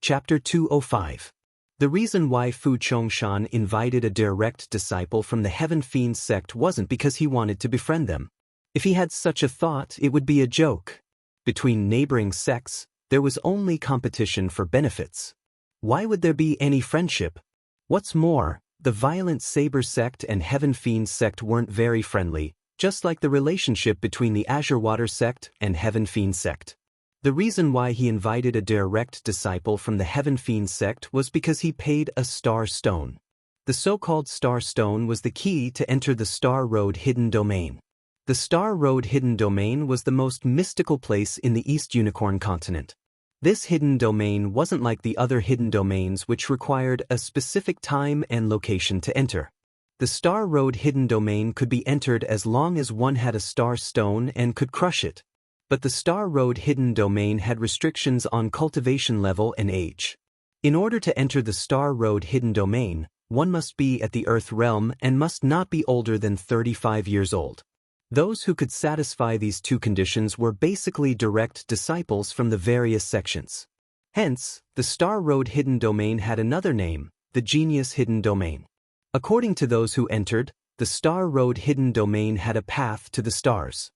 Chapter 205. The reason why Fu Chongshan invited a direct disciple from the Heaven-defying sect wasn't because he wanted to befriend them. If he had such a thought, it would be a joke. Between neighboring sects, there was only competition for benefits. Why would there be any friendship? What's more, the Violent Saber sect and Heaven-defying sect weren't very friendly, just like the relationship between the Azure Water sect and Heaven-defying sect. The reason why he invited a direct disciple from the Heaven-defying sect was because he paid a star stone. The so-called star stone was the key to enter the Star Road hidden domain. The Star Road hidden domain was the most mystical place in the East Unicorn continent. This hidden domain wasn't like the other hidden domains which required a specific time and location to enter. The Star Road hidden domain could be entered as long as one had a star stone and could crush it. But the Star Road hidden domain had restrictions on cultivation level and age. In order to enter the Star Road hidden domain, one must be at the Earth realm and must not be older than 35 years old. Those who could satisfy these two conditions were basically direct disciples from the various sections. Hence, the Star Road hidden domain had another name, the Genius hidden domain. According to those who entered, the Star Road hidden domain had a path to the stars.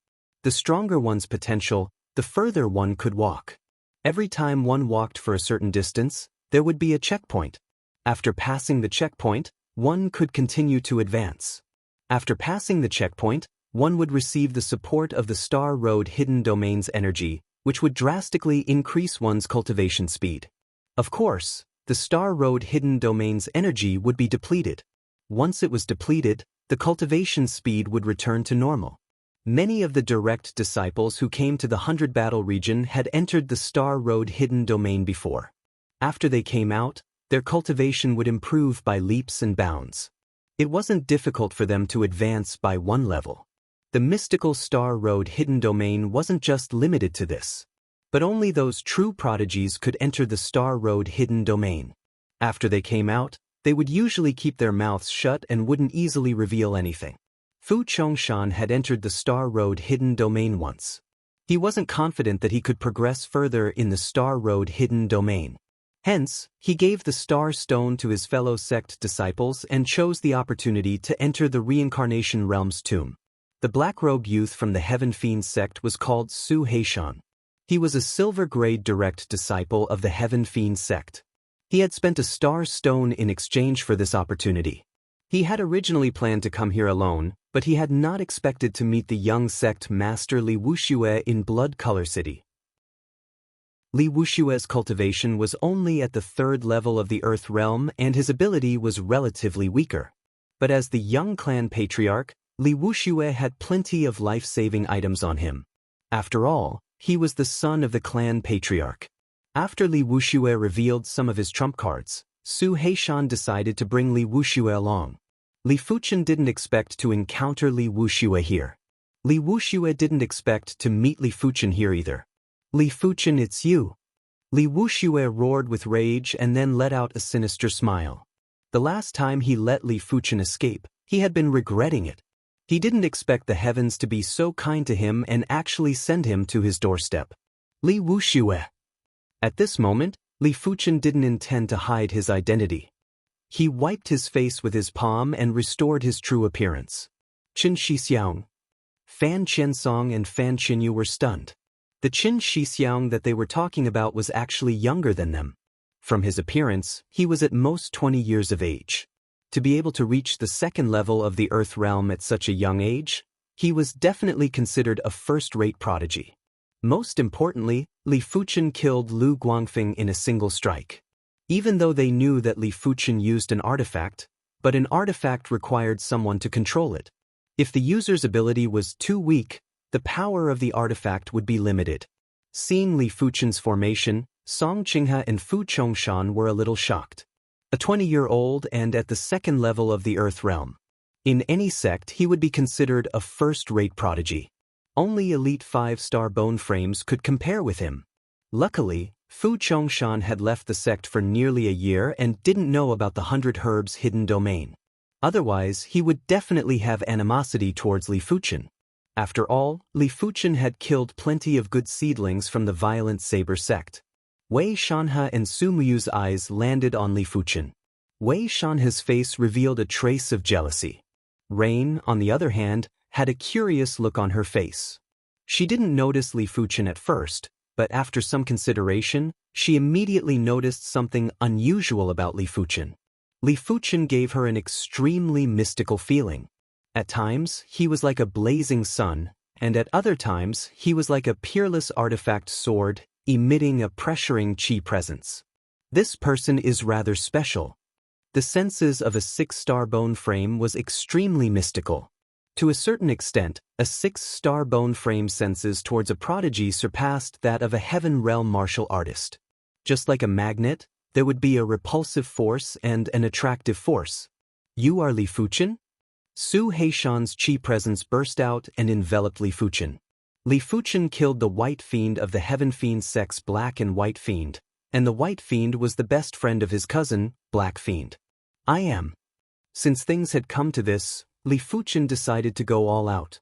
The stronger one's potential, the further one could walk. Every time one walked for a certain distance, there would be a checkpoint. After passing the checkpoint, one could continue to advance. After passing the checkpoint, one would receive the support of the Star Road hidden domain's energy, which would drastically increase one's cultivation speed. Of course, the Star Road hidden domain's energy would be depleted. Once it was depleted, the cultivation speed would return to normal. Many of the direct disciples who came to the 100 Battle region had entered the Star Road hidden domain before. After they came out, their cultivation would improve by leaps and bounds. It wasn't difficult for them to advance by one level. The mystical Star Road hidden domain wasn't just limited to this. But only those true prodigies could enter the Star Road hidden domain. After they came out, they would usually keep their mouths shut and wouldn't easily reveal anything. Fu Chongshan had entered the Star Road hidden domain once. He wasn't confident that he could progress further in the Star Road hidden domain. Hence, he gave the Star Stone to his fellow sect disciples and chose the opportunity to enter the Reincarnation Realm's tomb. The black-robed youth from the Heaven-defying sect was called Su Heishan. He was a silver-grade direct disciple of the Heaven-defying sect. He had spent a Star Stone in exchange for this opportunity. He had originally planned to come here alone, but he had not expected to meet the young sect master Li Wuxia in Blood Color City. Li Wuxia's cultivation was only at the 3rd level of the Earth realm and his ability was relatively weaker. But as the young clan patriarch, Li Wuxia had plenty of life-saving items on him. After all, he was the son of the clan patriarch. After Li Wuxia revealed some of his trump cards, Su Heishan decided to bring Li Wuxia along. Li Fuchen didn't expect to encounter Li Wuxia here. Li Wuxia didn't expect to meet Li Fuchen here either. Li Fuchen, it's you. Li Wuxia roared with rage and then let out a sinister smile. The last time he let Li Fuchen escape, he had been regretting it. He didn't expect the heavens to be so kind to him and actually send him to his doorstep. Li Wuxia. At this moment, Li Fuchen didn't intend to hide his identity. He wiped his face with his palm and restored his true appearance. Qin Shixiang. Fan Qiansong and Fan Qinyu were stunned. The Qin Shixiang that they were talking about was actually younger than them. From his appearance, he was at most 20 years of age. To be able to reach the 2nd level of the Earth realm at such a young age, he was definitely considered a first-rate prodigy. Most importantly, Li Fuchen killed Lu Guangfeng in a single strike. Even though they knew that Li Fuchen used an artifact, but an artifact required someone to control it. If the user's ability was too weak, the power of the artifact would be limited. Seeing Li Fuchen's formation, Song Qinghe and Fu Chongshan were a little shocked. A 20-year-old and at the 2nd level of the Earth realm. In any sect he would be considered a first-rate prodigy. Only elite 5-star bone frames could compare with him. Luckily, Fu Chongshan had left the sect for nearly a year and didn't know about the 100 Herbs hidden domain. Otherwise, he would definitely have animosity towards Li Fuchen. After all, Li Fuchen had killed plenty of good seedlings from the Violent Saber sect. Wei Shanhe and Su Muyu's eyes landed on Li Fuchen. Wei Shanhe's face revealed a trace of jealousy. Rain, on the other hand, had a curious look on her face. She didn't notice Li Fuchen at first, but after some consideration, she immediately noticed something unusual about Li Fuchen. Li Fuchen gave her an extremely mystical feeling. At times, he was like a blazing sun, and at other times, he was like a peerless artifact sword, emitting a pressuring qi presence. This person is rather special. The senses of a 6-star bone frame was extremely mystical. To a certain extent, a 6-star bone frame senses towards a prodigy surpassed that of a heaven realm martial artist. Just like a magnet, there would be a repulsive force and an attractive force. You are Li Fuchen? Su Heishan's qi presence burst out and enveloped Li Fuchen. Li Fuchen killed the White Fiend of the Heaven Fiend sects Black and White Fiend, and the White Fiend was the best friend of his cousin, Black Fiend. I am. Since things had come to this, Li Fuchen decided to go all out.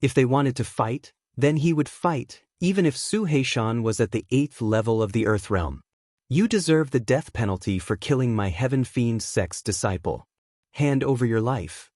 If they wanted to fight, then he would fight, even if Su Heishan was at the 8th level of the Earth Realm. You deserve the death penalty for killing my Heaven Fiend sect's disciple. Hand over your life.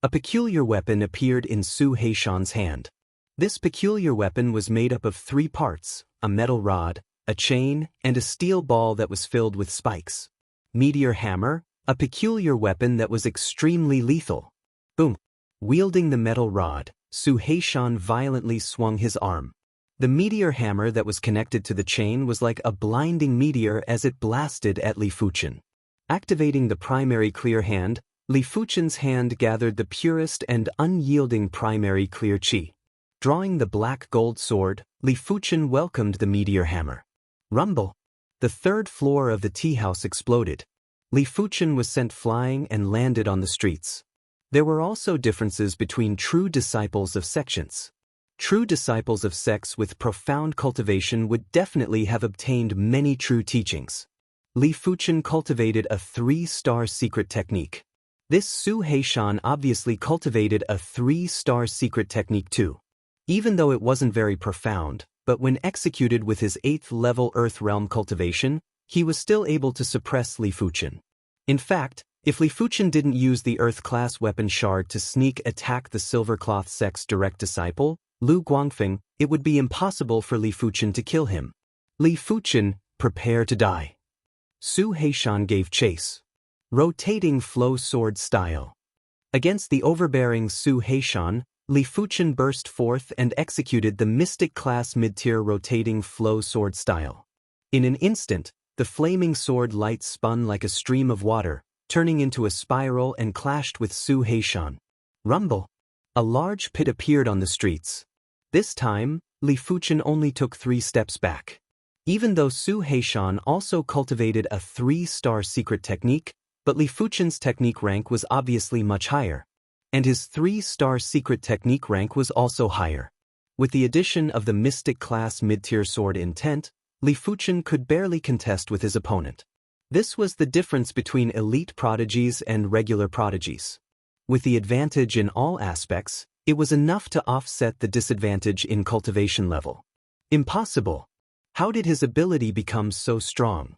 A peculiar weapon appeared in Su Heishan's hand. This peculiar weapon was made up of 3 parts, a metal rod, a chain, and a steel ball that was filled with spikes. Meteor hammer, a peculiar weapon that was extremely lethal. Boom! Wielding the metal rod, Su Heishan violently swung his arm. The meteor hammer that was connected to the chain was like a blinding meteor as it blasted at Li Fuchen. Activating the primary clear hand, Li Fuchen's hand gathered the purest and unyielding primary clear qi. Drawing the black gold sword, Li Fuchen welcomed the meteor hammer. Rumble! The 3rd floor of the tea house exploded. Li Fuchen was sent flying and landed on the streets. There were also differences between true disciples of sections. True disciples of sects with profound cultivation would definitely have obtained many true teachings. Li Fuchen cultivated a 3-star secret technique. This Su Heishan obviously cultivated a 3-star secret technique too. Even though it wasn't very profound, but when executed with his 8th level Earth Realm cultivation, he was still able to suppress Li Fuchen. In fact, if Li Fuchen didn't use the Earth-class weapon shard to sneak attack the Silvercloth sect's direct disciple, Lu Guangfeng, it would be impossible for Li Fuchen to kill him. Li Fuchen, prepare to die. Su Heishan gave chase. Rotating flow sword style. Against the overbearing Su Heishan, Li Fuchen burst forth and executed the Mystic-class mid-tier rotating flow sword style. In an instant, the flaming sword light spun like a stream of water, turning into a spiral and clashed with Su Heishan. Rumble! A large pit appeared on the streets. This time, Li Fuchen only took 3 steps back. Even though Su Heishan also cultivated a 3-star secret technique, but Li Fuchen's technique rank was obviously much higher. And his 3-star secret technique rank was also higher. With the addition of the Mystic-class mid-tier sword intent, Li Fuchen could barely contest with his opponent. This was the difference between elite prodigies and regular prodigies. With the advantage in all aspects, it was enough to offset the disadvantage in cultivation level. Impossible! How did his ability become so strong?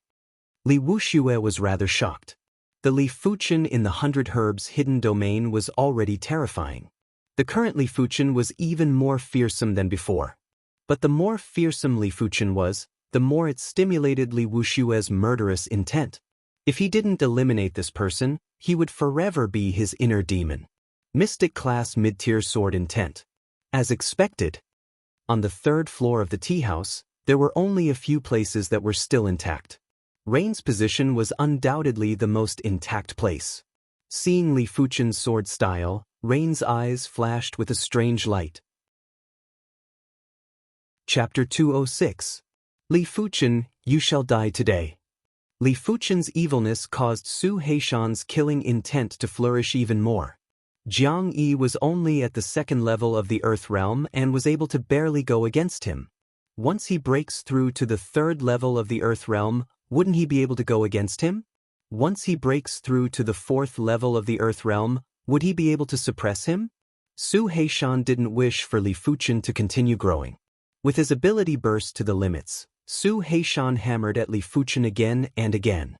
Li Wuxia was rather shocked. The Li Fuchen in the 100 Herbs hidden domain was already terrifying. The current Li Fuchen was even more fearsome than before. But the more fearsome Li Fuchen was, the more it stimulated Li Wuxia's murderous intent. If he didn't eliminate this person, he would forever be his inner demon. Mystic-class mid-tier sword intent. As expected. On the 3rd floor of the tea house, there were only a few places that were still intact. Rain's position was undoubtedly the most intact place. Seeing Li Fuchen's sword style, Rain's eyes flashed with a strange light. Chapter 206. Li Fuchen, you shall die today. Li Fuchen's evilness caused Su Heishan's killing intent to flourish even more. Jiang Yi was only at the 2nd level of the Earth Realm and was able to barely go against him. Once he breaks through to the 3rd level of the Earth Realm, wouldn't he be able to go against him? Once he breaks through to the 4th level of the Earth Realm, would he be able to suppress him? Su Heishan didn't wish for Li Fuchen to continue growing. With his ability burst to the limits, Su Heishan hammered at Li Fuchen again and again.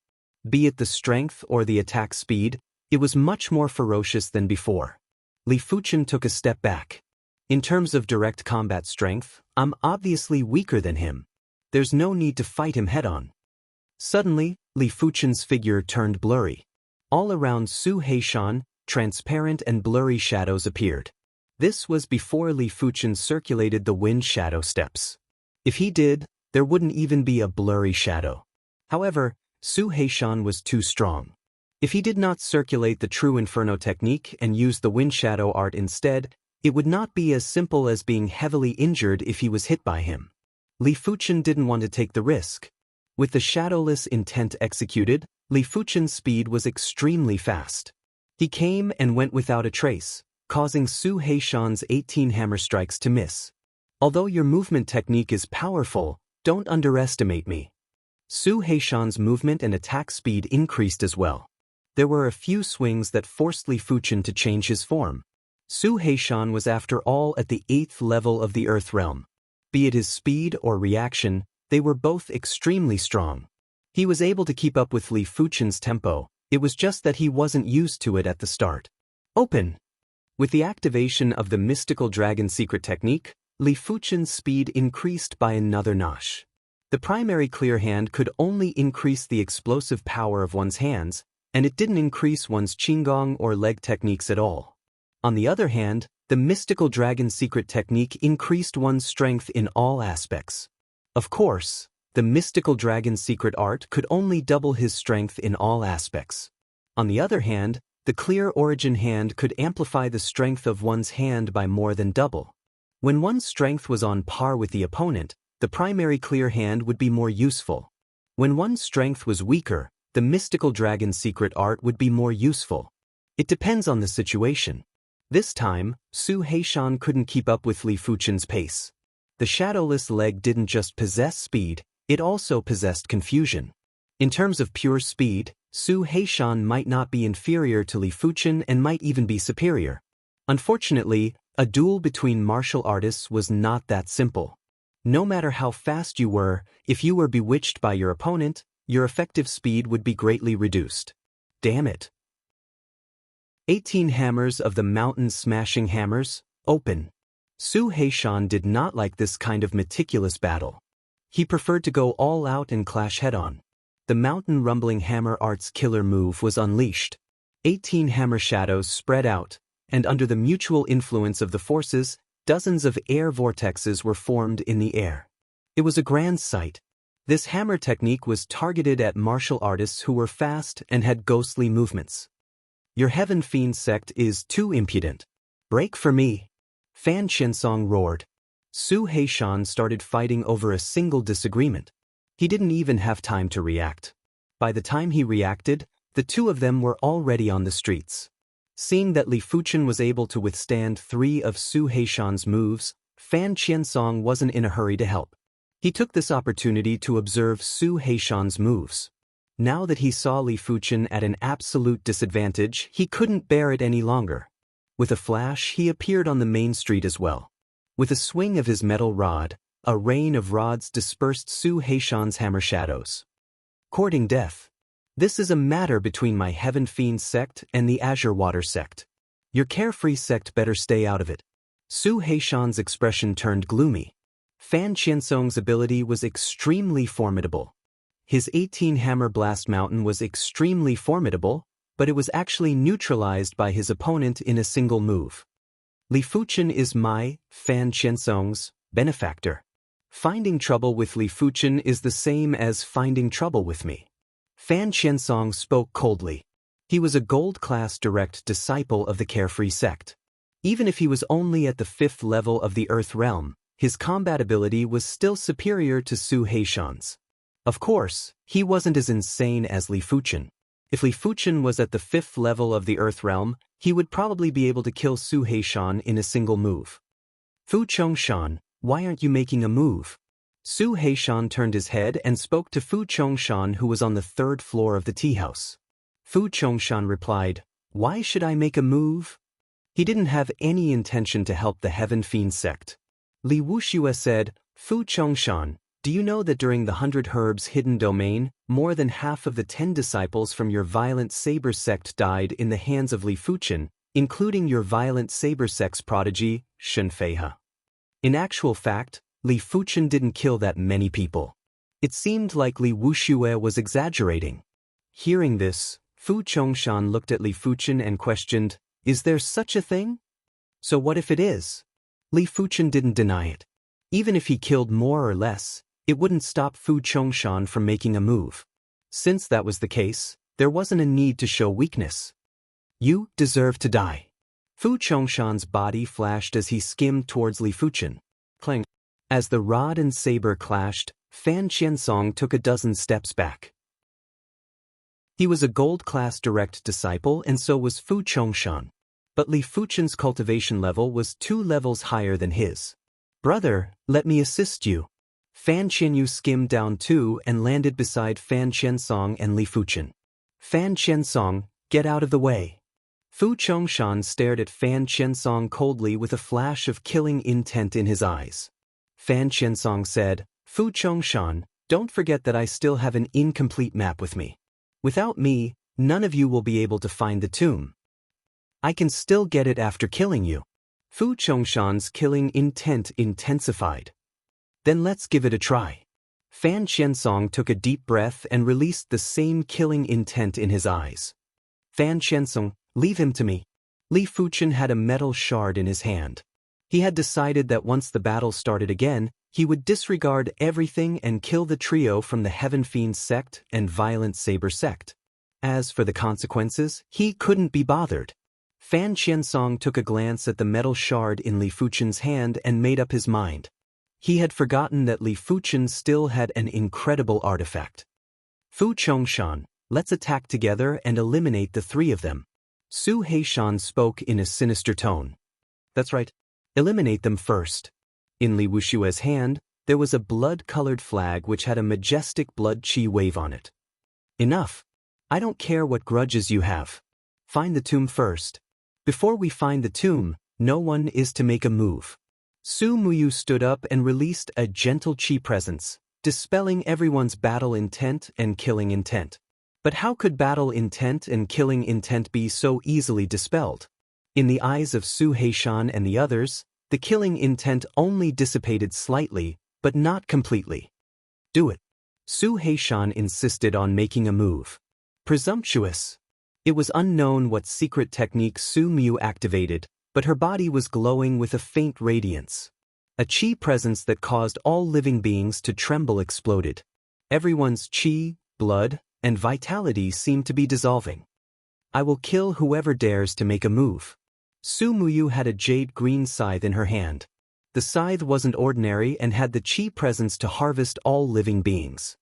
Be it the strength or the attack speed, it was much more ferocious than before. Li Fuchen took a step back. In terms of direct combat strength, I'm obviously weaker than him. There's no need to fight him head-on. Suddenly, Li Fuchen's figure turned blurry. All around Su Heishan, transparent and blurry shadows appeared. This was before Li Fuchen circulated the wind shadow steps. If he did, there wouldn't even be a blurry shadow. However, Su Heishan was too strong. If he did not circulate the true Inferno technique and use the wind shadow art instead, it would not be as simple as being heavily injured if he was hit by him. Li Fuchen didn't want to take the risk. With the shadowless intent executed, Li Fuchen's speed was extremely fast. He came and went without a trace, causing Su Heishan's 18 hammer strikes to miss. Although your movement technique is powerful, don't underestimate me. Su Heishan's movement and attack speed increased as well. There were a few swings that forced Li Fuchen to change his form. Su Heishan was after all at the 8th level of the Earth realm. Be it his speed or reaction, they were both extremely strong. He was able to keep up with Li Fuchen's tempo, it was just that he wasn't used to it at the start. Open! With the activation of the mystical dragon secret technique, Li Fuchen's speed increased by another notch. The primary clear hand could only increase the explosive power of one's hands, and it didn't increase one's qigong or leg techniques at all. On the other hand, the mystical dragon secret technique increased one's strength in all aspects. Of course, the mystical dragon secret art could only double his strength in all aspects. On the other hand, the clear origin hand could amplify the strength of one's hand by more than double. When one's strength was on par with the opponent, the primary clear hand would be more useful. When one's strength was weaker, the mystical dragon secret art would be more useful. It depends on the situation. This time, Su Heishan couldn't keep up with Li Fuchen's pace. The shadowless leg didn't just possess speed, it also possessed confusion. In terms of pure speed, Su Heishan might not be inferior to Li Fuchen and might even be superior. Unfortunately, a duel between martial artists was not that simple. No matter how fast you were, if you were bewitched by your opponent, your effective speed would be greatly reduced. Damn it. 18 hammers of the mountain smashing hammers, open. Su Heishan did not like this kind of meticulous battle. He preferred to go all out and clash head-on. The mountain rumbling hammer art's killer move was unleashed. 18 hammer shadows spread out, and under the mutual influence of the forces, dozens of air vortexes were formed in the air. It was a grand sight. This hammer technique was targeted at martial artists who were fast and had ghostly movements. Your Heaven Fiend sect is too impudent. Break for me. Fan Qiansong roared. Su Heishan started fighting over a single disagreement. He didn't even have time to react. By the time he reacted, the two of them were already on the streets. Seeing that Li Fuchen was able to withstand 3 of Su Heishan's moves, Fan Qiansong wasn't in a hurry to help. He took this opportunity to observe Su Heishan's moves. Now that he saw Li Fuchen at an absolute disadvantage, he couldn't bear it any longer. With a flash, he appeared on the main street as well. With a swing of his metal rod, a rain of rods dispersed Su Heishan's hammer shadows. Courting death. This is a matter between my Heaven Fiend sect and the Azure Water sect. Your carefree sect better stay out of it. Su Heishan's expression turned gloomy. Fan Qiansong's ability was extremely formidable. His 18 hammer blast mountain was extremely formidable, but it was actually neutralized by his opponent in a single move. Li Fuchen is my, Fan Qiansong's, benefactor. Finding trouble with Li Fuchen is the same as finding trouble with me. Fan Qiansong spoke coldly. He was a gold-class direct disciple of the Carefree sect. Even if he was only at the 5th level of the Earth realm, his combat ability was still superior to Su Heishan's. Of course, he wasn't as insane as Li Fuchen. If Li Fuchen was at the 5th level of the Earth realm, he would probably be able to kill Su Heishan in a single move. Fu Chongshan, why aren't you making a move? Su Heishan turned his head and spoke to Fu Chongshan, who was on the 3rd floor of the tea house. Fu Chongshan replied, "Why should I make a move?" He didn't have any intention to help the Heaven Fiend sect. Li Wuxia said, "Fu Chongshan, Do you know that during the 100 Herbs hidden domain, more than half of the 10 disciples from your violent saber sect died in the hands of Li Fuchen, including your violent saber sect's prodigy, Xianxia? In actual fact, Li Fuchen didn't kill that many people. It seemed like Li Wuxia was exaggerating. Hearing this, Fu Chongshan looked at Li Fuchen and questioned, "Is there such a thing? So what if it is?" Li Fuchen didn't deny it. Even if he killed more or less, it wouldn't stop Fu Chongshan from making a move. Since that was the case, there wasn't a need to show weakness. "You deserve to die." Fu Chongshan's body flashed as he skimmed towards Li Fuchen. Clang. As the rod and saber clashed, Fan Qiansong took a dozen steps back. He was a gold-class direct disciple and so was Fu Chongshan. But Li Fuchen's cultivation level was 2 levels higher than his. "Brother, let me assist you." Fan Qianyu skimmed down too and landed beside Fan Qiansong and Li Fuchen. "Fan Qiansong, get out of the way." Fu Chongshan stared at Fan Qiansong coldly with a flash of killing intent in his eyes. Fan Qiansong said, "Fu Chongshan, don't forget that I still have an incomplete map with me. Without me, none of you will be able to find the tomb. I can still get it after killing you." Fu Chongshan's killing intent intensified. "Then let's give it a try." Fan Qiansong took a deep breath and released the same killing intent in his eyes. "Fan Qiansong, leave him to me." Li Fuchen had a metal shard in his hand. He had decided that once the battle started again, he would disregard everything and kill the trio from the Heaven-defying sect and Violent Saber sect. As for the consequences, he couldn't be bothered. Fan Qiansong took a glance at the metal shard in Li Fuchen's hand and made up his mind. He had forgotten that Li Fuchen still had an incredible artifact. "Fu Chongshan, let's attack together and eliminate the 3 of them." Su Heishan spoke in a sinister tone. "That's right. Eliminate them first." In Li Wuxia's hand, there was a blood-colored flag which had a majestic blood qi wave on it. "Enough. I don't care what grudges you have. Find the tomb first. Before we find the tomb, no one is to make a move." Su Muyu stood up and released a gentle qi presence, dispelling everyone's battle intent and killing intent. But how could battle intent and killing intent be so easily dispelled? In the eyes of Su Heishan and the others, the killing intent only dissipated slightly, but not completely. "Do it." Su Heishan insisted on making a move. Presumptuous. It was unknown what secret technique Su Muyu activated, but her body was glowing with a faint radiance. A qi presence that caused all living beings to tremble exploded. Everyone's qi, blood, and vitality seemed to be dissolving. "I will kill whoever dares to make a move." Su Muyu had a jade green scythe in her hand. The scythe wasn't ordinary and had the qi presence to harvest all living beings.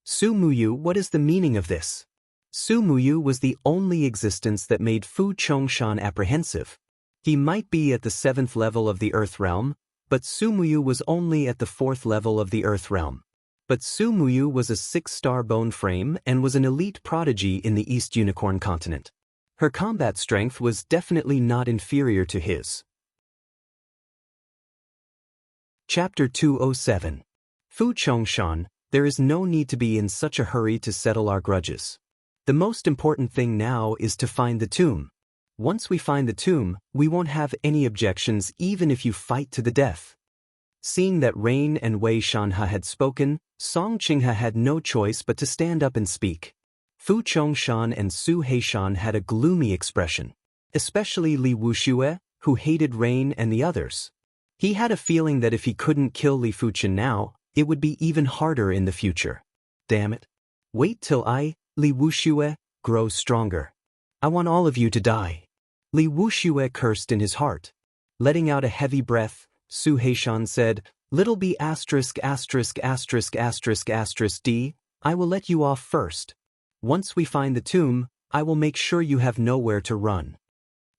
"Su Muyu, what is the meaning of this?" Su Muyu was the only existence that made Fu Chongshan apprehensive. He might be at the 7th level of the Earth Realm, but Su Muyu was only at the 4th level of the Earth Realm. But Su Muyu was a 6-star bone frame and was an elite prodigy in the East Unicorn continent. Her combat strength was definitely not inferior to his. Chapter 207. Fu Chongshan, there is no need to be in such a hurry to settle our grudges. The most important thing now is to find the tomb. Once we find the tomb, we won't have any objections even if you fight to the death. Seeing that Rain and Wei Shanhe had spoken, Song Qinghe had no choice but to stand up and speak. Fu Chongshan and Su Heishan had a gloomy expression, especially Li Wuxia, who hated Rain and the others. He had a feeling that if he couldn't kill Li Fuchen now, it would be even harder in the future. "Damn it. Wait till I, Li Wuxia, grow stronger. I want all of you to die." Li Wuxia cursed in his heart. Letting out a heavy breath, Su Heishan said, "Little b*********************** d, I will let you off first. Once we find the tomb, I will make sure you have nowhere to run."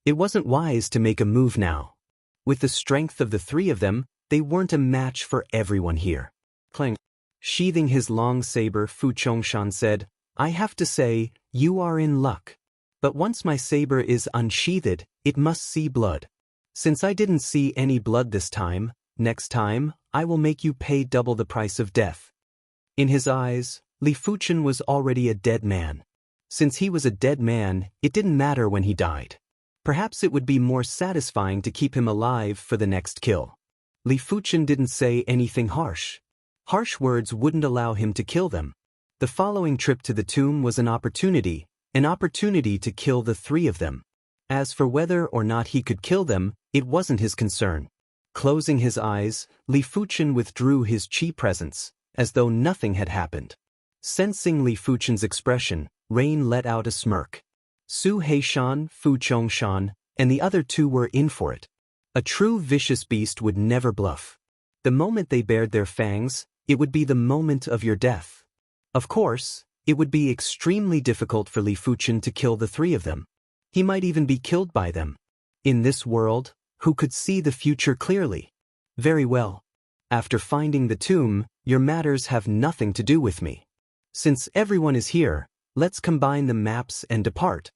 It wasn't wise to make a move now. With the strength of the 3 of them, they weren't a match for everyone here. Clang. Sheathing his long saber, Fu Chongshan said, "I have to say, you are in luck. But once my saber is unsheathed, it must see blood. Since I didn't see any blood this time, Next time, I will make you pay double the price of death. In his eyes, Li Fuchen was already a dead man. Since he was a dead man, it didn't matter when he died. Perhaps it would be more satisfying to keep him alive for the next kill. Li Fuchen didn't say anything harsh. Harsh words wouldn't allow him to kill them. The following trip to the tomb was an opportunity to kill the three of them. As for whether or not he could kill them, it wasn't his concern. Closing his eyes, Li Fuchen withdrew his qi presence, as though nothing had happened. Sensing Li Fuchen's expression, Rain let out a smirk. Su Heishan, Fu Chongshan, and the other two were in for it. A true vicious beast would never bluff. The moment they bared their fangs, it would be the moment of your death. Of course, it would be extremely difficult for Li Fuchen to kill the three of them. He might even be killed by them. In this world, who could see the future clearly? Very well. After finding the tomb, your matters have nothing to do with me. Since everyone is here, let's combine the maps and depart.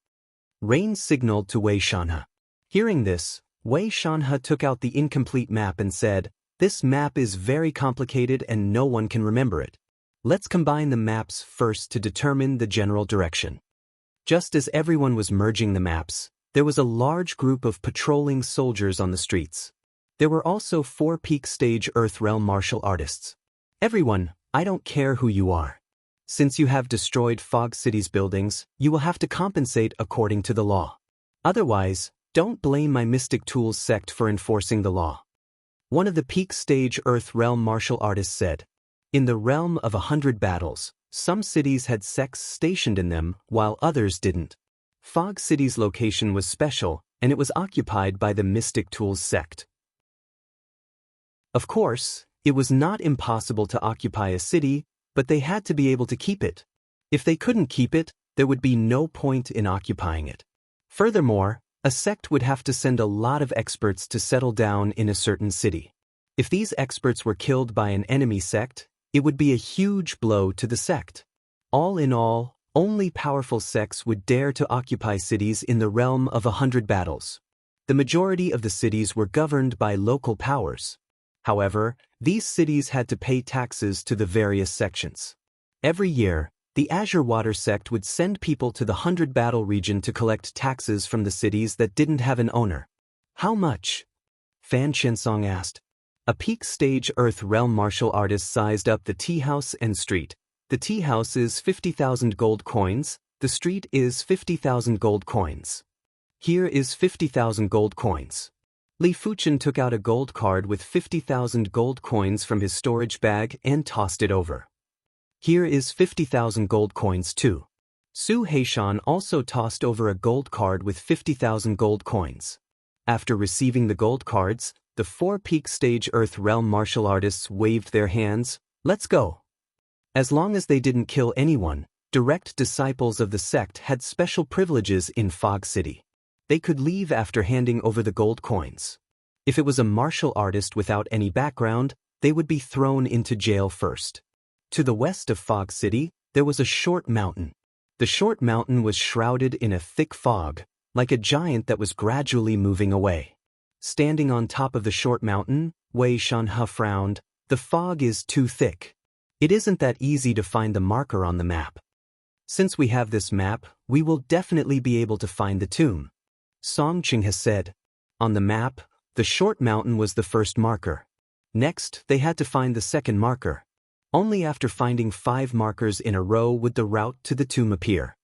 Rain signaled to Wei Shanhe. Hearing this, Wei Shanhe took out the incomplete map and said, "This map is very complicated and no one can remember it. Let's combine the maps first to determine the general direction." Just as everyone was merging the maps, there was a large group of patrolling soldiers on the streets. There were also 4 peak stage Earth Realm martial artists. Everyone, I don't care who you are. Since you have destroyed Fog City's buildings, you will have to compensate according to the law. Otherwise, don't blame my Mystic Tools sect for enforcing the law. One of the peak stage Earth Realm martial artists said. In the realm of 100 battles, some cities had sects stationed in them while others didn't. Fog City's location was special, and it was occupied by the Mystic Tools sect. Of course, it was not impossible to occupy a city, but they had to be able to keep it. If they couldn't keep it, there would be no point in occupying it. Furthermore, a sect would have to send a lot of experts to settle down in a certain city. If these experts were killed by an enemy sect, it would be a huge blow to the sect. All in all, only powerful sects would dare to occupy cities in the realm of 100 battles. The majority of the cities were governed by local powers. However, these cities had to pay taxes to the various sections. Every year, the Azure Water sect would send people to the 100 battle region to collect taxes from the cities that didn't have an owner. How much? Fan Qinsong asked. A peak stage Earth Realm martial artist sized up the tea house and street. The tea house is 50,000 gold coins, the street is 50,000 gold coins. Here is 50,000 gold coins. Li Fuchen took out a gold card with 50,000 gold coins from his storage bag and tossed it over. Here is 50,000 gold coins too. Su Heishan also tossed over a gold card with 50,000 gold coins. After receiving the gold cards, the 4 peak stage Earth Realm martial artists waved their hands. Let's go. As long as they didn't kill anyone, direct disciples of the sect had special privileges in Fog City. They could leave after handing over the gold coins. If it was a martial artist without any background, they would be thrown into jail first. To the west of Fog City, there was a short mountain. The short mountain was shrouded in a thick fog, like a giant that was gradually moving away. Standing on top of the short mountain, Wei Shanhe frowned. The fog is too thick. It isn't that easy to find the marker on the map. Since we have this map, we will definitely be able to find the tomb. Song Qing has said. On the map, the short mountain was the first marker. Next, they had to find the second marker. Only after finding 5 markers in a row would the route to the tomb appear.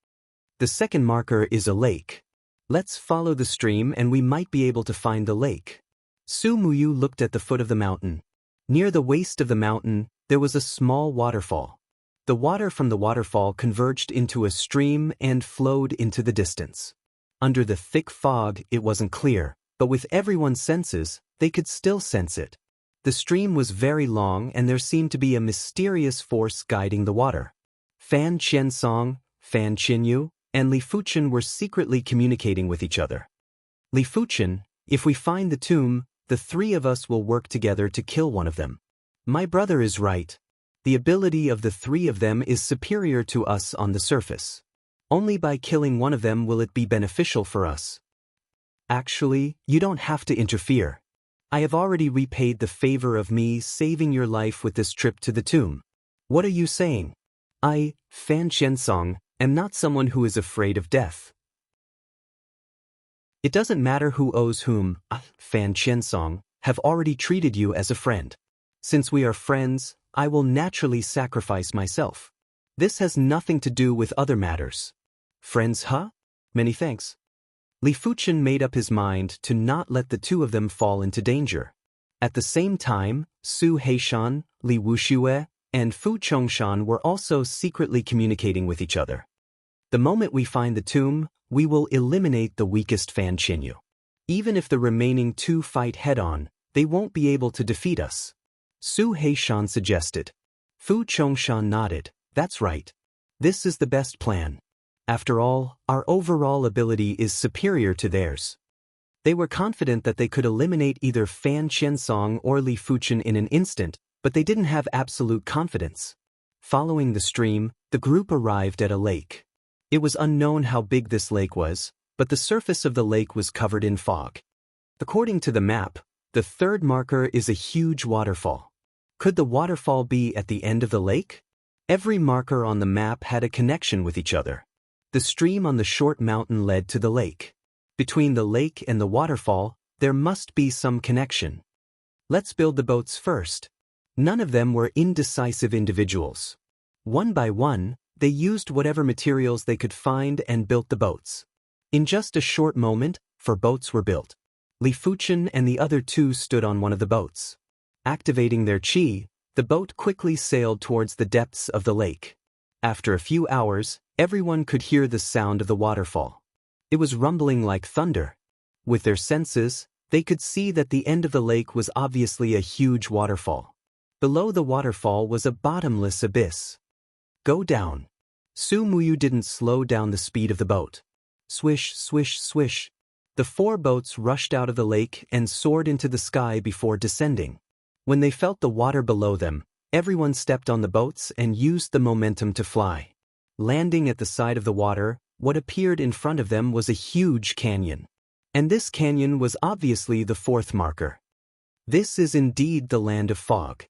The second marker is a lake. Let's follow the stream and we might be able to find the lake. Su Muyu looked at the foot of the mountain. Near the waist of the mountain, there was a small waterfall. The water from the waterfall converged into a stream and flowed into the distance. Under the thick fog, it wasn't clear, but with everyone's senses, they could still sense it. The stream was very long and there seemed to be a mysterious force guiding the water. Fan Qinsong, Fan Qinyu, and Li Fuchen were secretly communicating with each other. Li Fuchen, if we find the tomb, the 3 of us will work together to kill one of them. My brother is right. The ability of the 3 of them is superior to us on the surface. Only by killing one of them will it be beneficial for us. Actually, you don't have to interfere. I have already repaid the favor of me saving your life with this trip to the tomb. What are you saying? I, Fan Xiansong, am not someone who is afraid of death. It doesn't matter who owes whom, Fan Xiansong, have already treated you as a friend. Since we are friends, I will naturally sacrifice myself. This has nothing to do with other matters. Friends, huh? Many thanks. Li Fuchen made up his mind to not let the two of them fall into danger. At the same time, Su Heishan, Li Wuxia, and Fu Chongshan were also secretly communicating with each other. The moment we find the tomb, we will eliminate the weakest Fan Qinyu. Even if the remaining two fight head-on, they won't be able to defeat us. Su Heishan suggested. Fu Chongshan nodded. That's right. This is the best plan. After all, our overall ability is superior to theirs. They were confident that they could eliminate either Fan Qiansong or Li Fuchen in an instant, but they didn't have absolute confidence. Following the stream, the group arrived at a lake. It was unknown how big this lake was, but the surface of the lake was covered in fog. According to the map, the third marker is a huge waterfall. Could the waterfall be at the end of the lake? Every marker on the map had a connection with each other. The stream on the short mountain led to the lake. Between the lake and the waterfall, there must be some connection. Let's build the boats first. None of them were indecisive individuals. One by one, they used whatever materials they could find and built the boats. In just a short moment, 4 boats were built. Li Fuchen and the other 2 stood on one of the boats. Activating their qi, the boat quickly sailed towards the depths of the lake. After a few hours, everyone could hear the sound of the waterfall. It was rumbling like thunder. With their senses, they could see that the end of the lake was obviously a huge waterfall. Below the waterfall was a bottomless abyss. Go down. Su Muyu didn't slow down the speed of the boat. Swish, swish, swish. The 4 boats rushed out of the lake and soared into the sky before descending. When they felt the water below them, everyone stepped on the boats and used the momentum to fly. Landing at the side of the water, what appeared in front of them was a huge canyon. And this canyon was obviously the 4th marker. This is indeed the land of fog.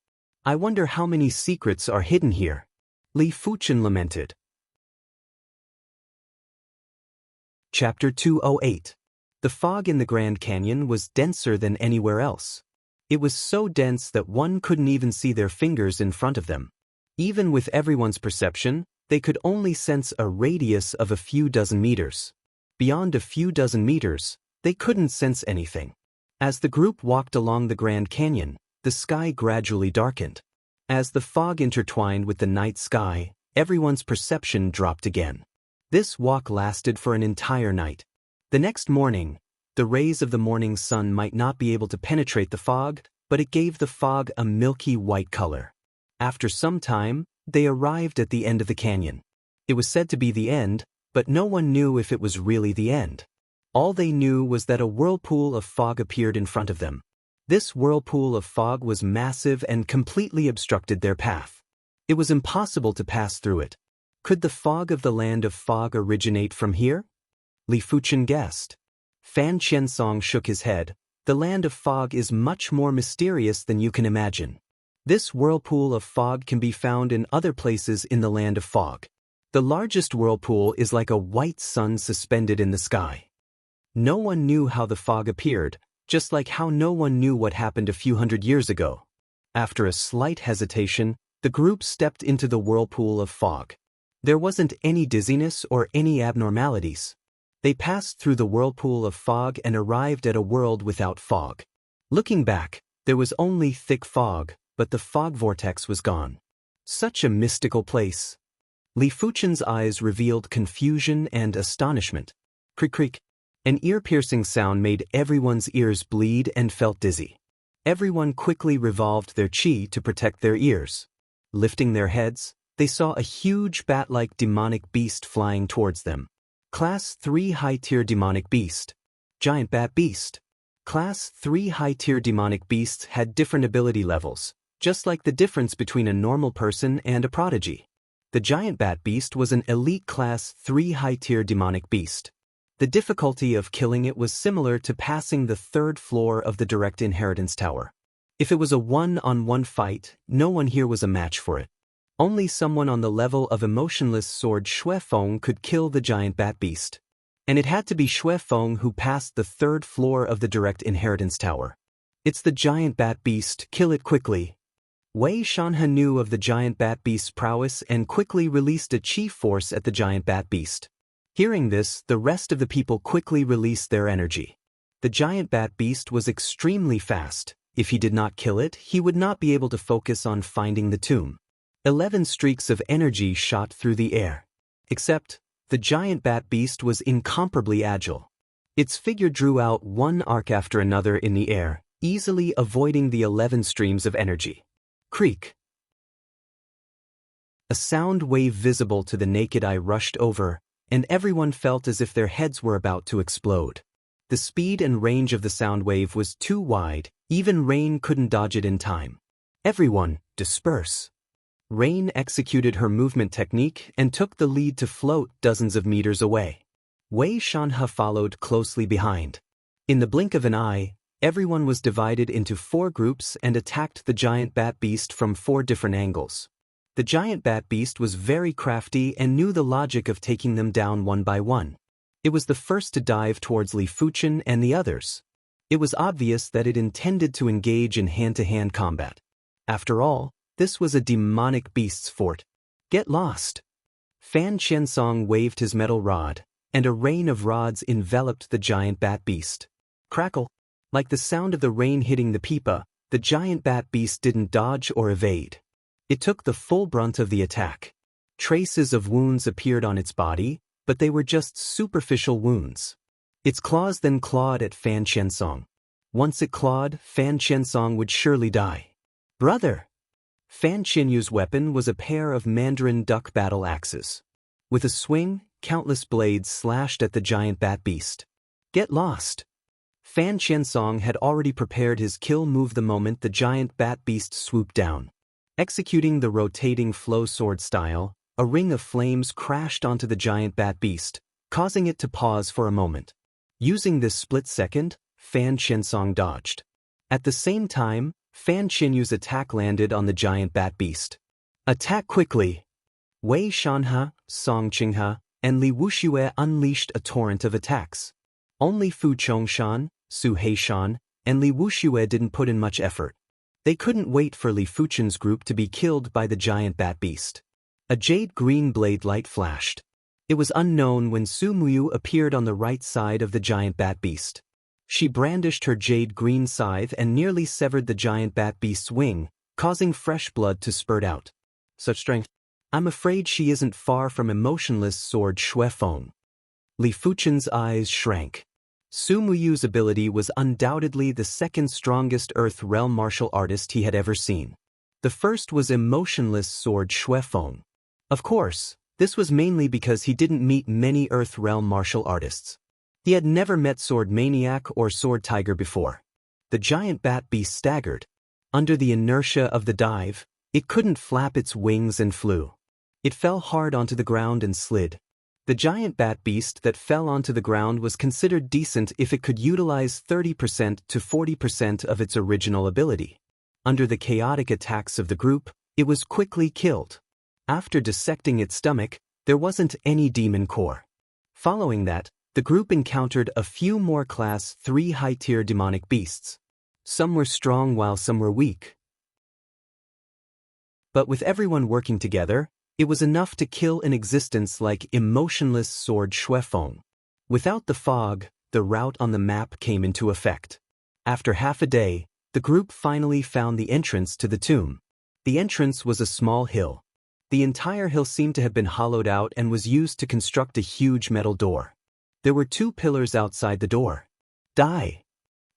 I wonder how many secrets are hidden here. Li Fuchen lamented. Chapter 208. The fog in the Grand Canyon was denser than anywhere else. It was so dense that one couldn't even see their fingers in front of them. Even with everyone's perception, they could only sense a radius of a few dozen meters. Beyond a few dozen meters, they couldn't sense anything. As the group walked along the Grand Canyon, the sky gradually darkened. As the fog intertwined with the night sky, everyone's perception dropped again. This walk lasted for an entire night. The next morning, the rays of the morning sun might not be able to penetrate the fog, but it gave the fog a milky white color. After some time, they arrived at the end of the canyon. It was said to be the end, but no one knew if it was really the end. All they knew was that a whirlpool of fog appeared in front of them. This whirlpool of fog was massive and completely obstructed their path. It was impossible to pass through it. Could the fog of the land of fog originate from here? Li Fuchen guessed. Fan Qiansong shook his head. The land of fog is much more mysterious than you can imagine. This whirlpool of fog can be found in other places in the land of fog. The largest whirlpool is like a white sun suspended in the sky. No one knew how the fog appeared, just like how no one knew what happened a few hundred years ago. After a slight hesitation, the group stepped into the whirlpool of fog. There wasn't any dizziness or any abnormalities. They passed through the whirlpool of fog and arrived at a world without fog. Looking back, there was only thick fog, but the fog vortex was gone. Such a mystical place. Li Fuchen's eyes revealed confusion and astonishment. Creak creak. An ear-piercing sound made everyone's ears bleed and felt dizzy. Everyone quickly revolved their qi to protect their ears. Lifting their heads, they saw a huge bat-like demonic beast flying towards them. Class 3 high-tier demonic beast. Giant bat beast. Class 3 high-tier demonic beasts had different ability levels, just like the difference between a normal person and a prodigy. The giant bat beast was an elite Class 3 high-tier demonic beast. The difficulty of killing it was similar to passing the third floor of the direct inheritance tower. If it was a one-on-one fight, no one here was a match for it. Only someone on the level of emotionless sword Xuefeng could kill the giant bat beast. And it had to be Xuefeng who passed the third floor of the direct inheritance tower. It's the giant bat beast, kill it quickly. Wei Shanhe knew of the giant bat beast's prowess and quickly released a chi force at the giant bat beast. Hearing this, the rest of the people quickly released their energy. The giant bat beast was extremely fast. If he did not kill it, he would not be able to focus on finding the tomb. 11 streaks of energy shot through the air. Except, the giant bat beast was incomparably agile. Its figure drew out one arc after another in the air, easily avoiding the 11 streams of energy. Creak. A sound wave visible to the naked eye rushed over, and everyone felt as if their heads were about to explode. The speed and range of the sound wave was too wide, even Rain couldn't dodge it in time. Everyone, disperse. Rain executed her movement technique and took the lead to float dozens of meters away. Wei Shanhe followed closely behind. In the blink of an eye, everyone was divided into 4 groups and attacked the giant bat beast from 4 different angles. The giant bat beast was very crafty and knew the logic of taking them down one by one. It was the first to dive towards Li Fuchen and the others. It was obvious that it intended to engage in hand-to-hand combat. After all, this was a demonic beast's fort. Get lost. Fan Qiansong waved his metal rod, and a rain of rods enveloped the giant bat beast. Crackle. Like the sound of the rain hitting the pipa, the giant bat beast didn't dodge or evade. It took the full brunt of the attack. Traces of wounds appeared on its body, but they were just superficial wounds. Its claws then clawed at Fan Qiansong. Once it clawed, Fan Qiansong would surely die. Brother! Fan Qianyu's weapon was a pair of Mandarin duck battle axes. With a swing, countless blades slashed at the giant bat beast. Get lost! Fan Qiansong had already prepared his kill move the moment the giant bat beast swooped down. Executing the rotating flow sword style, a ring of flames crashed onto the giant bat beast, causing it to pause for a moment. Using this split second, Fan Qiansong dodged. At the same time, Fan Qianyu's attack landed on the giant bat beast. Attack quickly! Wei Shanhe, Song Qinghe, and Li Wuxia unleashed a torrent of attacks. Only Fu Chongshan, Su Heishan, and Li Wuxia didn't put in much effort. They couldn't wait for Li Fuchen's group to be killed by the giant bat beast. A jade-green blade light flashed. It was unknown when Su Muyu appeared on the right side of the giant bat beast. She brandished her jade-green scythe and nearly severed the giant bat beast's wing, causing fresh blood to spurt out. Such strength. I'm afraid she isn't far from emotionless sword Xuefeng. Li Fuchen's eyes shrank. Su Muyu's ability was undoubtedly the second strongest Earth Realm martial artist he had ever seen. The first was emotionless sword Xuefeng. Of course, this was mainly because he didn't meet many Earth Realm martial artists. He had never met Sword Maniac or Sword Tiger before. The giant bat beast staggered. Under the inertia of the dive, it couldn't flap its wings and flew. It fell hard onto the ground and slid. The giant bat beast that fell onto the ground was considered decent if it could utilize 30% to 40% of its original ability. Under the chaotic attacks of the group, it was quickly killed. After dissecting its stomach, there wasn't any demon core. Following that, the group encountered a few more Class 3 high-tier demonic beasts. Some were strong while some were weak. But with everyone working together, it was enough to kill an existence like emotionless sword Xuefeng. Without the fog, the route on the map came into effect. After half a day, the group finally found the entrance to the tomb. The entrance was a small hill. The entire hill seemed to have been hollowed out and was used to construct a huge metal door. There were 2 pillars outside the door. Die!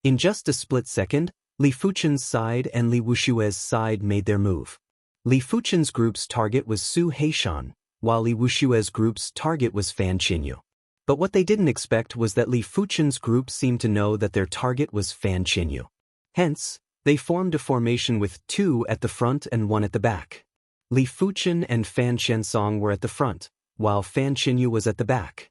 In just a split second, Li Fuchen's side and Li Wuxia's side made their move. Li Fuchen's group's target was Su Heishan, while Li Wuxia's group's target was Fan Qianyu. But what they didn't expect was that Li Fuchen's group seemed to know that their target was Fan Qianyu. Hence, they formed a formation with 2 at the front and 1 at the back. Li Fuchen and Fan Qiansong were at the front, while Fan Qianyu was at the back.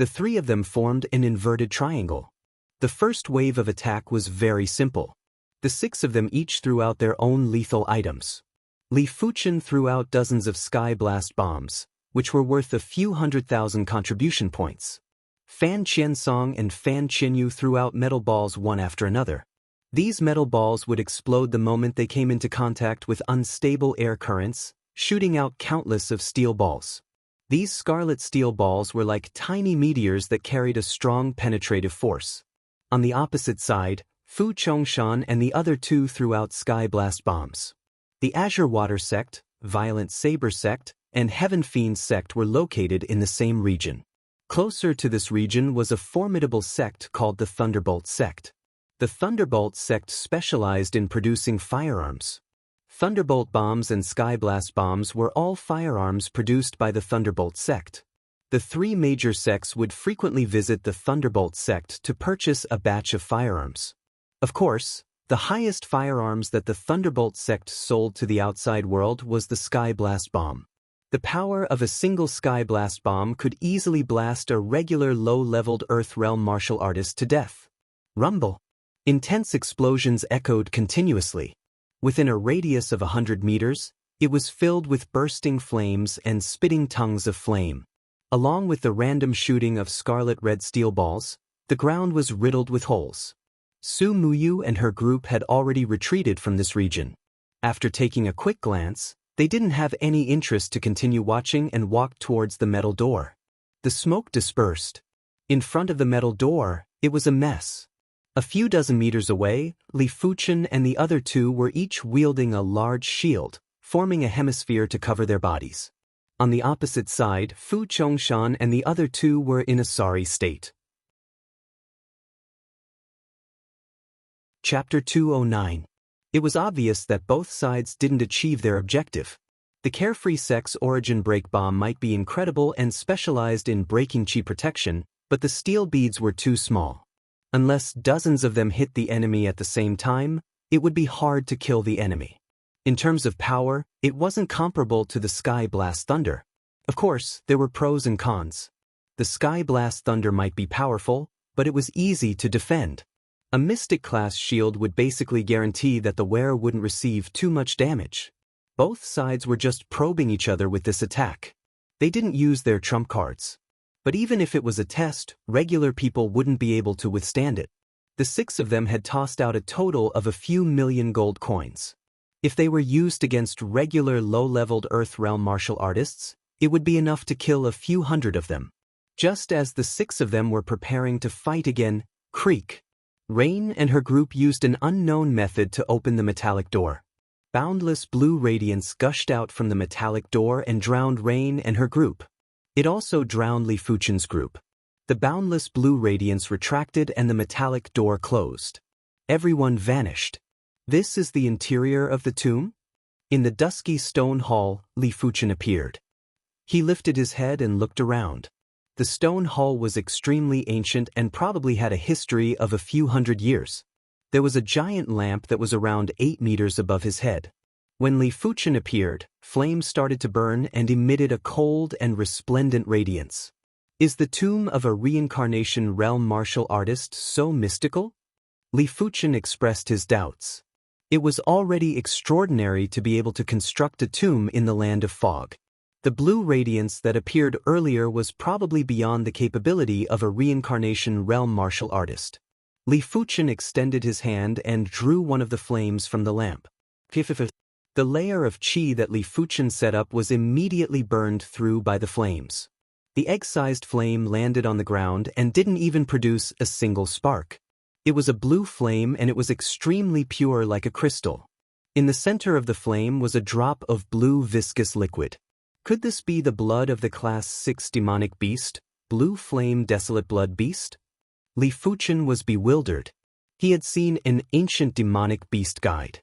The three of them formed an inverted triangle. The first wave of attack was very simple. The six of them each threw out their own lethal items. Li Fuchen threw out dozens of sky blast bombs, which were worth a few 100,000 contribution points. Fan Qiansong and Fan Qinyu threw out metal balls one after another. These metal balls would explode the moment they came into contact with unstable air currents, shooting out countless of steel balls. These scarlet steel balls were like tiny meteors that carried a strong penetrative force. On the opposite side, Fu Chongshan and the other two threw out sky blast bombs. The Azure Water Sect, Violent Saber Sect, and Heaven Fiend Sect were located in the same region. Closer to this region was a formidable sect called the Thunderbolt Sect. The Thunderbolt Sect specialized in producing firearms. Thunderbolt bombs and Sky Blast bombs were all firearms produced by the Thunderbolt Sect. The three major sects would frequently visit the Thunderbolt Sect to purchase a batch of firearms. Of course, the highest firearms that the Thunderbolt Sect sold to the outside world was the Sky Blast bomb. The power of a single Sky Blast bomb could easily blast a regular low-leveled Earth Realm martial artist to death. Rumble. Intense explosions echoed continuously. Within a radius of 100 meters, it was filled with bursting flames and spitting tongues of flame. Along with the random shooting of scarlet red steel balls, the ground was riddled with holes. Su Muyu and her group had already retreated from this region. After taking a quick glance, they didn't have any interest to continue watching and walked towards the metal door. The smoke dispersed. In front of the metal door, it was a mess. A few dozen meters away, Li Fuchen and the other two were each wielding a large shield, forming a hemisphere to cover their bodies. On the opposite side, Fu Chongshan and the other two were in a sorry state. Chapter 209. It was obvious that both sides didn't achieve their objective. The Carefree Sect's Origin Break Bomb might be incredible and specialized in breaking chi protection, but the steel beads were too small. Unless dozens of them hit the enemy at the same time, it would be hard to kill the enemy. In terms of power, it wasn't comparable to the Sky Blast Thunder. Of course, there were pros and cons. The Sky Blast Thunder might be powerful, but it was easy to defend. A Mystic-class shield would basically guarantee that the wearer wouldn't receive too much damage. Both sides were just probing each other with this attack. They didn't use their trump cards. But even if it was a test, regular people wouldn't be able to withstand it. The six of them had tossed out a total of a few million gold coins. If they were used against regular low-leveled Earth Realm martial artists, it would be enough to kill a few hundred of them. Just as the six of them were preparing to fight again, creak. Rain and her group used an unknown method to open the metallic door. Boundless blue radiance gushed out from the metallic door and drowned Rain and her group. It also drowned Li Fuchen's group. The boundless blue radiance retracted and the metallic door closed. Everyone vanished. This is the interior of the tomb? In the dusky stone hall, Li Fuchen appeared. He lifted his head and looked around. The stone hall was extremely ancient and probably had a history of a few hundred years. There was a giant lamp that was around 8 meters above his head. When Li Fuchen appeared, flames started to burn and emitted a cold and resplendent radiance. Is the tomb of a reincarnation realm martial artist so mystical? Li Fuchen expressed his doubts. It was already extraordinary to be able to construct a tomb in the land of fog. The blue radiance that appeared earlier was probably beyond the capability of a reincarnation realm martial artist. Li Fuchen extended his hand and drew one of the flames from the lamp. The layer of qi that Li Fuchen set up was immediately burned through by the flames. The egg-sized flame landed on the ground and didn't even produce a single spark. It was a blue flame and it was extremely pure like a crystal. In the center of the flame was a drop of blue viscous liquid. Could this be the blood of the Class 6 demonic beast, Blue Flame Desolate Blood Beast? Li Fuchen was bewildered. He had seen an ancient demonic beast guide.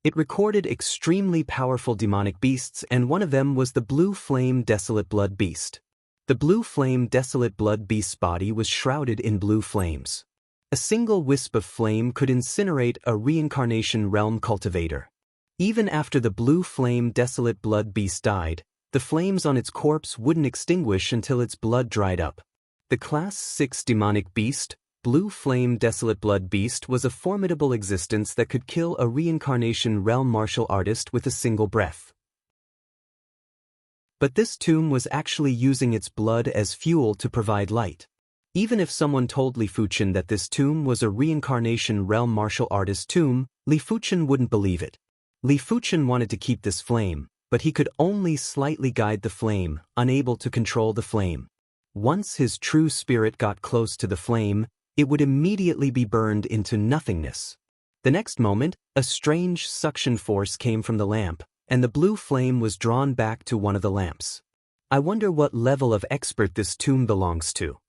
It recorded extremely powerful demonic beasts, and one of them was the Blue Flame Desolate Blood Beast. The Blue Flame Desolate Blood Beast's body was shrouded in blue flames. A single wisp of flame could incinerate a reincarnation realm cultivator. Even after the Blue Flame Desolate Blood Beast died, the flames on its corpse wouldn't extinguish until its blood dried up. The Class 6 demonic beast, Blue Flame Desolate Blood Beast, was a formidable existence that could kill a reincarnation realm martial artist with a single breath. But this tomb was actually using its blood as fuel to provide light. Even if someone told Li Fuchen that this tomb was a reincarnation realm martial artist tomb, Li Fuchen wouldn't believe it. Li Fuchen wanted to keep this flame, but he could only slightly guide the flame, unable to control the flame. Once his true spirit got close to the flame, it would immediately be burned into nothingness. The next moment, a strange suction force came from the lamp, and the blue flame was drawn back to one of the lamps. I wonder what level of expert this tomb belongs to.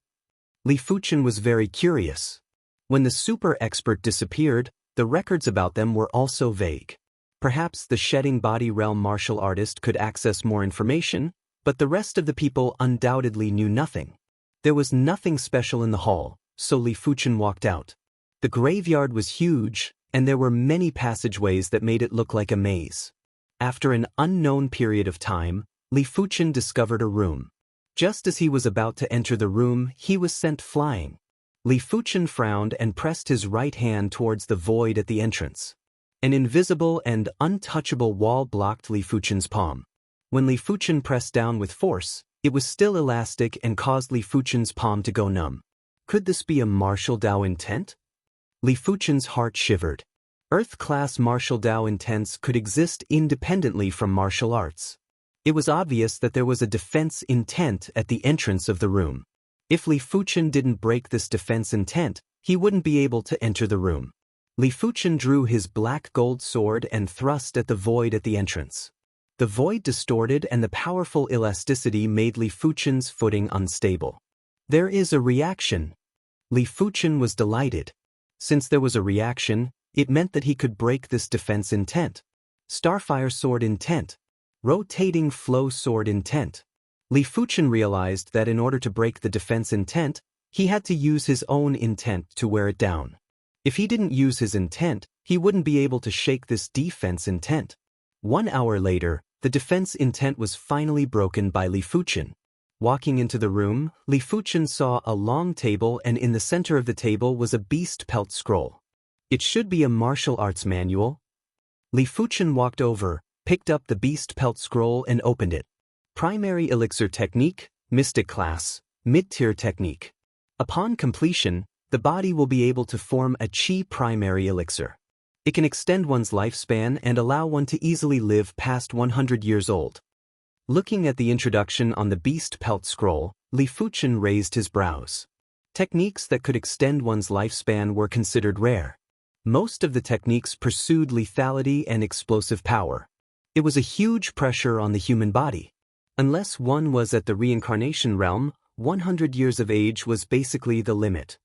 Li Fuchen was very curious. When the super expert disappeared, the records about them were also vague. Perhaps the shedding body realm martial artist could access more information, but the rest of the people undoubtedly knew nothing. There was nothing special in the hall, so Li Fuchen walked out. The graveyard was huge, and there were many passageways that made it look like a maze. After an unknown period of time, Li Fuchen discovered a room. Just as he was about to enter the room, he was sent flying. Li Fuchen frowned and pressed his right hand towards the void at the entrance. An invisible and untouchable wall blocked Li Fuchen's palm. When Li Fuchen pressed down with force, it was still elastic and caused Li Fuchen's palm to go numb. Could this be a martial Dao intent? Li Fuchen's heart shivered. Earth-class martial Dao intents could exist independently from martial arts. It was obvious that there was a defense intent at the entrance of the room. If Li Fuchen didn't break this defense intent, he wouldn't be able to enter the room. Li Fuchen drew his black gold sword and thrust at the void at the entrance. The void distorted and the powerful elasticity made Li Fuchen's footing unstable. There is a reaction. Li Fuchen was delighted. Since there was a reaction, it meant that he could break this defense intent. Starfire sword intent. Rotating flow sword intent. Li Fuchen realized that in order to break the defense intent, he had to use his own intent to wear it down. If he didn't use his intent, he wouldn't be able to shake this defense intent. 1 hour later, the defense intent was finally broken by Li Fuchen. Walking into the room, Li Fuchen saw a long table, and in the center of the table was a beast pelt scroll. It should be a martial arts manual. Li Fuchen walked over, picked up the beast pelt scroll and opened it. Primary elixir technique, mystic class, mid-tier technique. Upon completion, the body will be able to form a chi primary elixir. It can extend one's lifespan and allow one to easily live past 100 years old. Looking at the introduction on the beast pelt scroll, Li Fuchen raised his brows. Techniques that could extend one's lifespan were considered rare. Most of the techniques pursued lethality and explosive power. It was a huge pressure on the human body. Unless one was at the reincarnation realm, 100 years of age was basically the limit.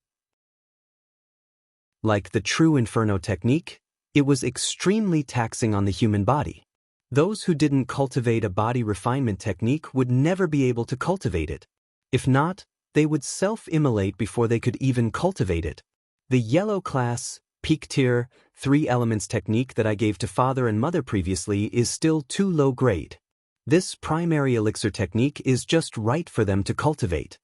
Like the true Inferno technique, it was extremely taxing on the human body. Those who didn't cultivate a body refinement technique would never be able to cultivate it. If not, they would self-immolate before they could even cultivate it. The yellow class, peak tier, 3 elements technique that I gave to father and mother previously is still too low grade. This primary elixir technique is just right for them to cultivate.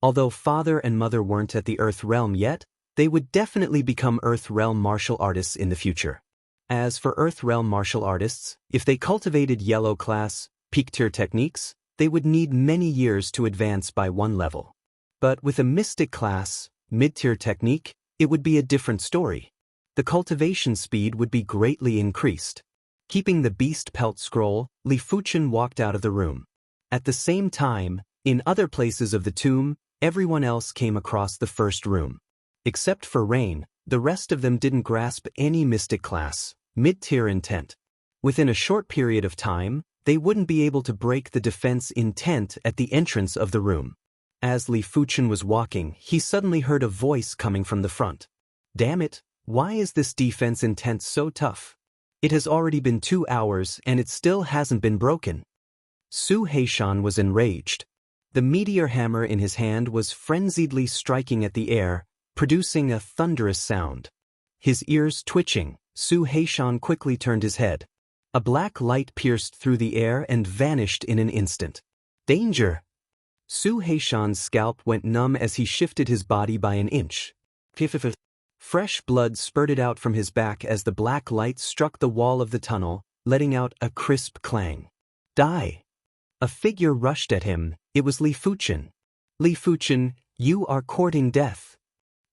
Although father and mother weren't at the Earth realm yet, they would definitely become Earth realm martial artists in the future. As for Earth realm martial artists, if they cultivated yellow class, peak tier techniques, they would need many years to advance by 1 level. But with a mystic class, mid-tier technique, it would be a different story. The cultivation speed would be greatly increased. Keeping the beast pelt scroll, Li Fuchen walked out of the room. At the same time, in other places of the tomb, everyone else came across the first room. Except for Rain, the rest of them didn't grasp any mystic class, mid-tier intent. Within a short period of time, they wouldn't be able to break the defense intent at the entrance of the room. As Li Fuchen was walking, he suddenly heard a voice coming from the front. Damn it, why is this defense intent so tough? It has already been 2 hours and it still hasn't been broken. Su Heishan was enraged. The meteor hammer in his hand was frenziedly striking at the air, producing a thunderous sound. His ears twitching, Su Heishan quickly turned his head. A black light pierced through the air and vanished in an instant. Danger! Su Heishan's scalp went numb as he shifted his body by an inch. Fresh blood spurted out from his back as the black light struck the wall of the tunnel, letting out a crisp clang. Die! A figure rushed at him. It was Li Fuchen. Li Fuchen, you are courting death.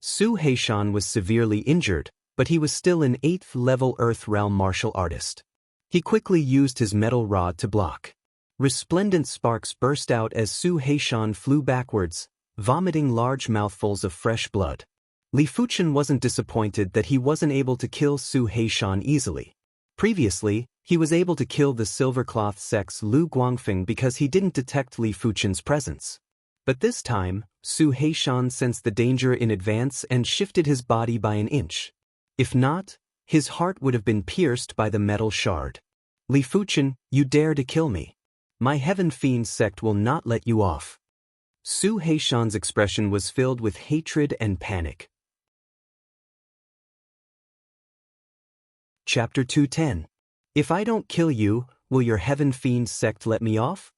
Su Heishan was severely injured, but he was still an 8th-level Earth Realm martial artist. He quickly used his metal rod to block. Resplendent sparks burst out as Su Heishan flew backwards, vomiting large mouthfuls of fresh blood. Li Fuchen wasn't disappointed that he wasn't able to kill Su Heishan easily. Previously, he was able to kill the Silvercloth sect's Lu Guangfeng because he didn't detect Li Fuchen's presence. But this time, Su Heishan sensed the danger in advance and shifted his body by an inch. If not, his heart would have been pierced by the metal shard. Li Fuchen, you dare to kill me. My Heaven Fiend sect will not let you off. Su Heishan's expression was filled with hatred and panic. Chapter 210. If I don't kill you, will your Heaven Fiend sect let me off?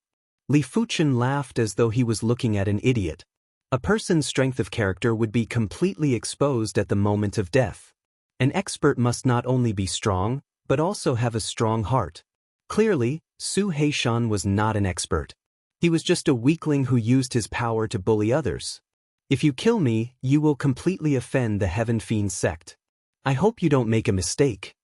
Li Fuchen laughed as though he was looking at an idiot. A person's strength of character would be completely exposed at the moment of death. An expert must not only be strong, but also have a strong heart. Clearly, Su Heishan was not an expert. He was just a weakling who used his power to bully others. If you kill me, you will completely offend the Heaven Fiend sect. I hope you don't make a mistake.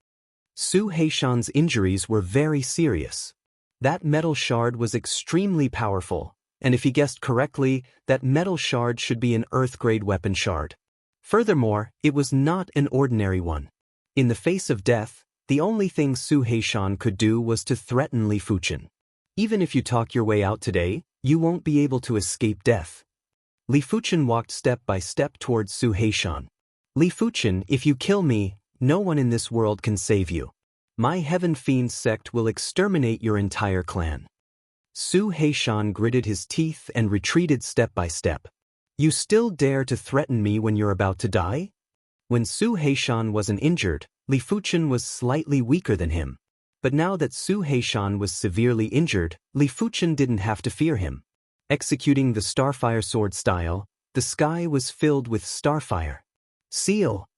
Su Heishan's injuries were very serious. That metal shard was extremely powerful, and if he guessed correctly, that metal shard should be an Earth-grade weapon shard. Furthermore, it was not an ordinary one. In the face of death, the only thing Su Heishan could do was to threaten Li Fuchen. Even if you talk your way out today, you won't be able to escape death. Li Fuchen walked step by step towards Su Heishan. Li Fuchen, if you kill me, no one in this world can save you. My Heaven Fiend sect will exterminate your entire clan. Su Heishan gritted his teeth and retreated step by step. You still dare to threaten me when you're about to die? When Su Heishan wasn't injured, Li Fuchen was slightly weaker than him. But now that Su Heishan was severely injured, Li Fuchen didn't have to fear him. Executing the Starfire sword style, the sky was filled with starfire. Seal!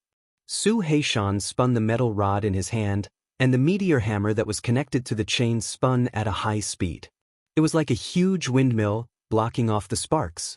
Su Heishan spun the metal rod in his hand, and the meteor hammer that was connected to the chain spun at a high speed. It was like a huge windmill, blocking off the sparks.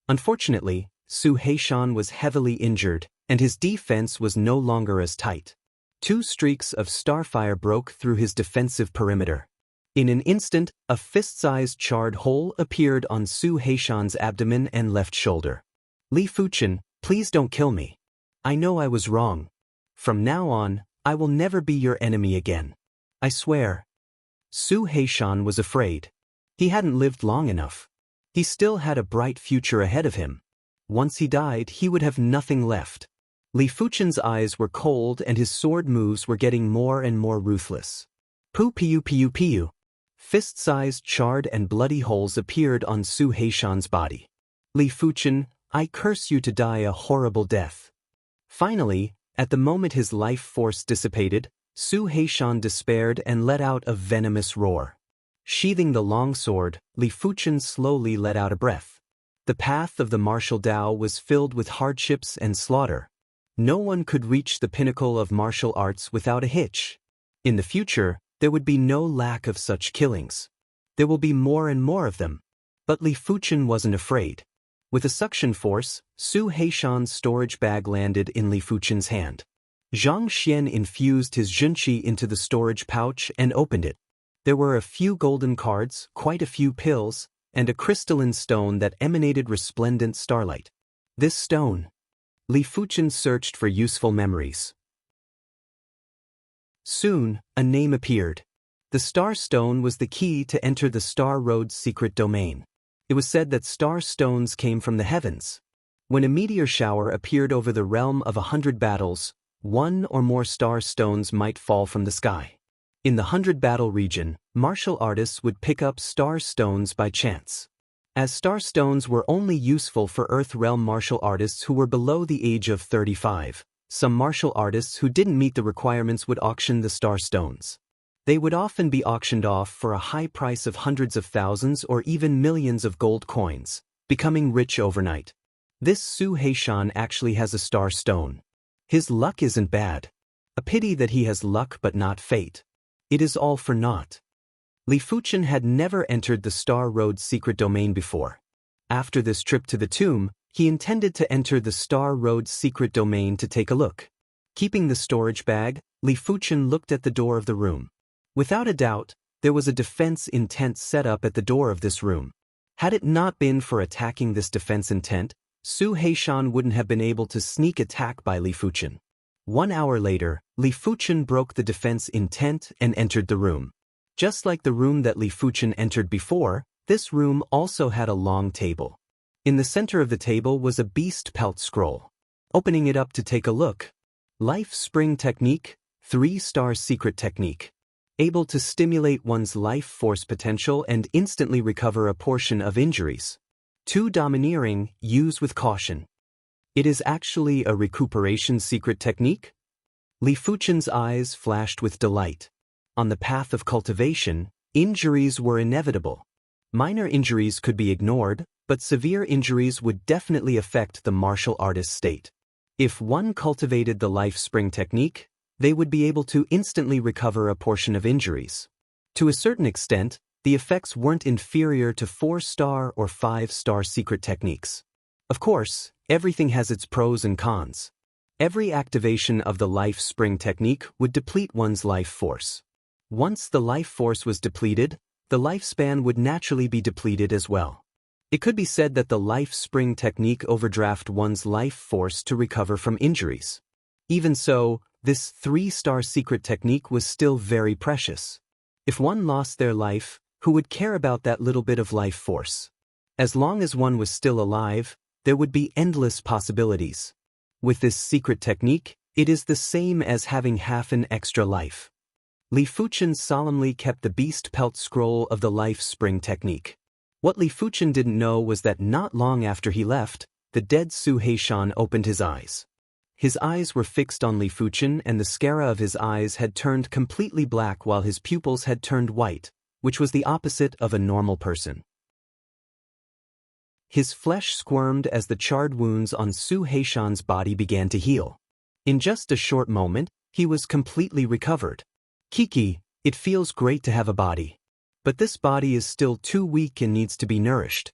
Unfortunately, Su Heishan was heavily injured, and his defense was no longer as tight. 2 streaks of starfire broke through his defensive perimeter. In an instant, a fist-sized charred hole appeared on Su Heishan's abdomen and left shoulder. Li Fuchen, please don't kill me. I know I was wrong. From now on, I will never be your enemy again. I swear. Su Heishan was afraid. He hadn't lived long enough. He still had a bright future ahead of him. Once he died, he would have nothing left. Li Fuchen's eyes were cold and his sword moves were getting more and more ruthless. Pu. Fist-sized charred and bloody holes appeared on Su Heishan's body. Li Fuchen, I curse you to die a horrible death. Finally, at the moment his life force dissipated, Su Heishan despaired and let out a venomous roar. Sheathing the long sword, Li Fuchen slowly let out a breath. The path of the martial Dao was filled with hardships and slaughter. No one could reach the pinnacle of martial arts without a hitch. In the future, there would be no lack of such killings. There will be more and more of them. But Li Fuchen wasn't afraid. With a suction force, Su Heishan's storage bag landed in Li Fuchen's hand. Zhang Xian infused his junqi into the storage pouch and opened it. There were a few golden cards, quite a few pills, and a crystalline stone that emanated resplendent starlight. This stone. Li Fuchen searched for useful memories. Soon, a name appeared. The Star Stone was the key to enter the Star Road's secret domain. It was said that star stones came from the heavens. When a meteor shower appeared over the realm of 100 battles, 1 or more star stones might fall from the sky. In the 100 battle region, martial artists would pick up star stones by chance. As star stones were only useful for Earth realm martial artists who were below the age of 35, some martial artists who didn't meet the requirements would auction the star stones. They would often be auctioned off for a high price of hundreds of thousands or even millions of gold coins, becoming rich overnight. This Su Heishan actually has a star stone. His luck isn't bad. A pity that he has luck but not fate. It is all for naught. Li Fuchen had never entered the Star Road's secret domain before. After this trip to the tomb, he intended to enter the Star Road's secret domain to take a look. Keeping the storage bag, Li Fuchen looked at the door of the room. Without a doubt, there was a defense intent set up at the door of this room. Had it not been for attacking this defense intent, Su Heishan wouldn't have been able to sneak attack by Li Fuchen. 1 hour later, Li Fuchen broke the defense intent and entered the room. Just like the room that Li Fuchen entered before, this room also had a long table. In the center of the table was a beast pelt scroll. Opening it up to take a look. Life Spring Technique, 3-star secret technique. Able to stimulate one's life force potential and instantly recover a portion of injuries. Too domineering, use with caution. It is actually a recuperation secret technique? Li Fuchen's eyes flashed with delight. On the path of cultivation, injuries were inevitable. Minor injuries could be ignored, but severe injuries would definitely affect the martial artist's state. If one cultivated the Life Spring technique, they would be able to instantly recover a portion of injuries. To a certain extent, the effects weren't inferior to 4-star or 5-star secret techniques. Of course, everything has its pros and cons. Every activation of the Life Spring technique would deplete one's life force. Once the life force was depleted, the lifespan would naturally be depleted as well. It could be said that the Life Spring technique overdraft one's life force to recover from injuries. Even so, this 3-star secret technique was still very precious. If one lost their life, who would care about that little bit of life force? As long as one was still alive, there would be endless possibilities. With this secret technique, it is the same as having half an extra life. Li Fuchen solemnly kept the beast pelt scroll of the Life Spring technique. What Li Fuchen didn't know was that not long after he left, the dead Su Heishan opened his eyes. His eyes were fixed on Li Fuchen and the sclera of his eyes had turned completely black while his pupils had turned white, which was the opposite of a normal person. His flesh squirmed as the charred wounds on Su Heishan's body began to heal. In just a short moment, he was completely recovered. Kiki, it feels great to have a body. But this body is still too weak and needs to be nourished.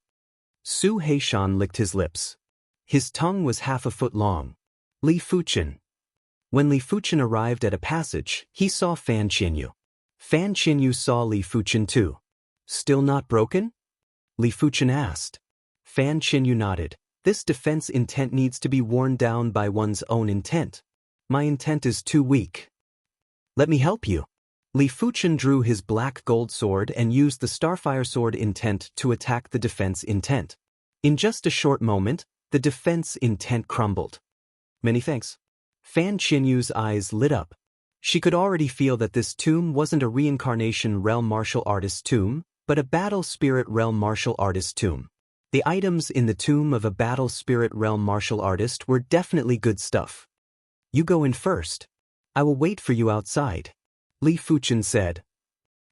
Su Heishan licked his lips. His tongue was half a foot long. Li Fuchen. When Li Fuchen arrived at a passage, he saw Fan Qinyu. Fan Qinyu saw Li Fuchen too. Still not broken? Li Fuchen asked. Fan Qinyu nodded. This defense intent needs to be worn down by one's own intent. My intent is too weak. Let me help you. Li Fuchen drew his black gold sword and used the Starfire sword intent to attack the defense intent. In just a short moment, the defense intent crumbled. Many thanks. Fan Qinyu's eyes lit up. She could already feel that this tomb wasn't a Reincarnation Realm martial artist tomb, but a Battle Spirit Realm martial artist tomb. The items in the tomb of a Battle Spirit Realm martial artist were definitely good stuff. You go in first. I will wait for you outside. Li Fuchen said.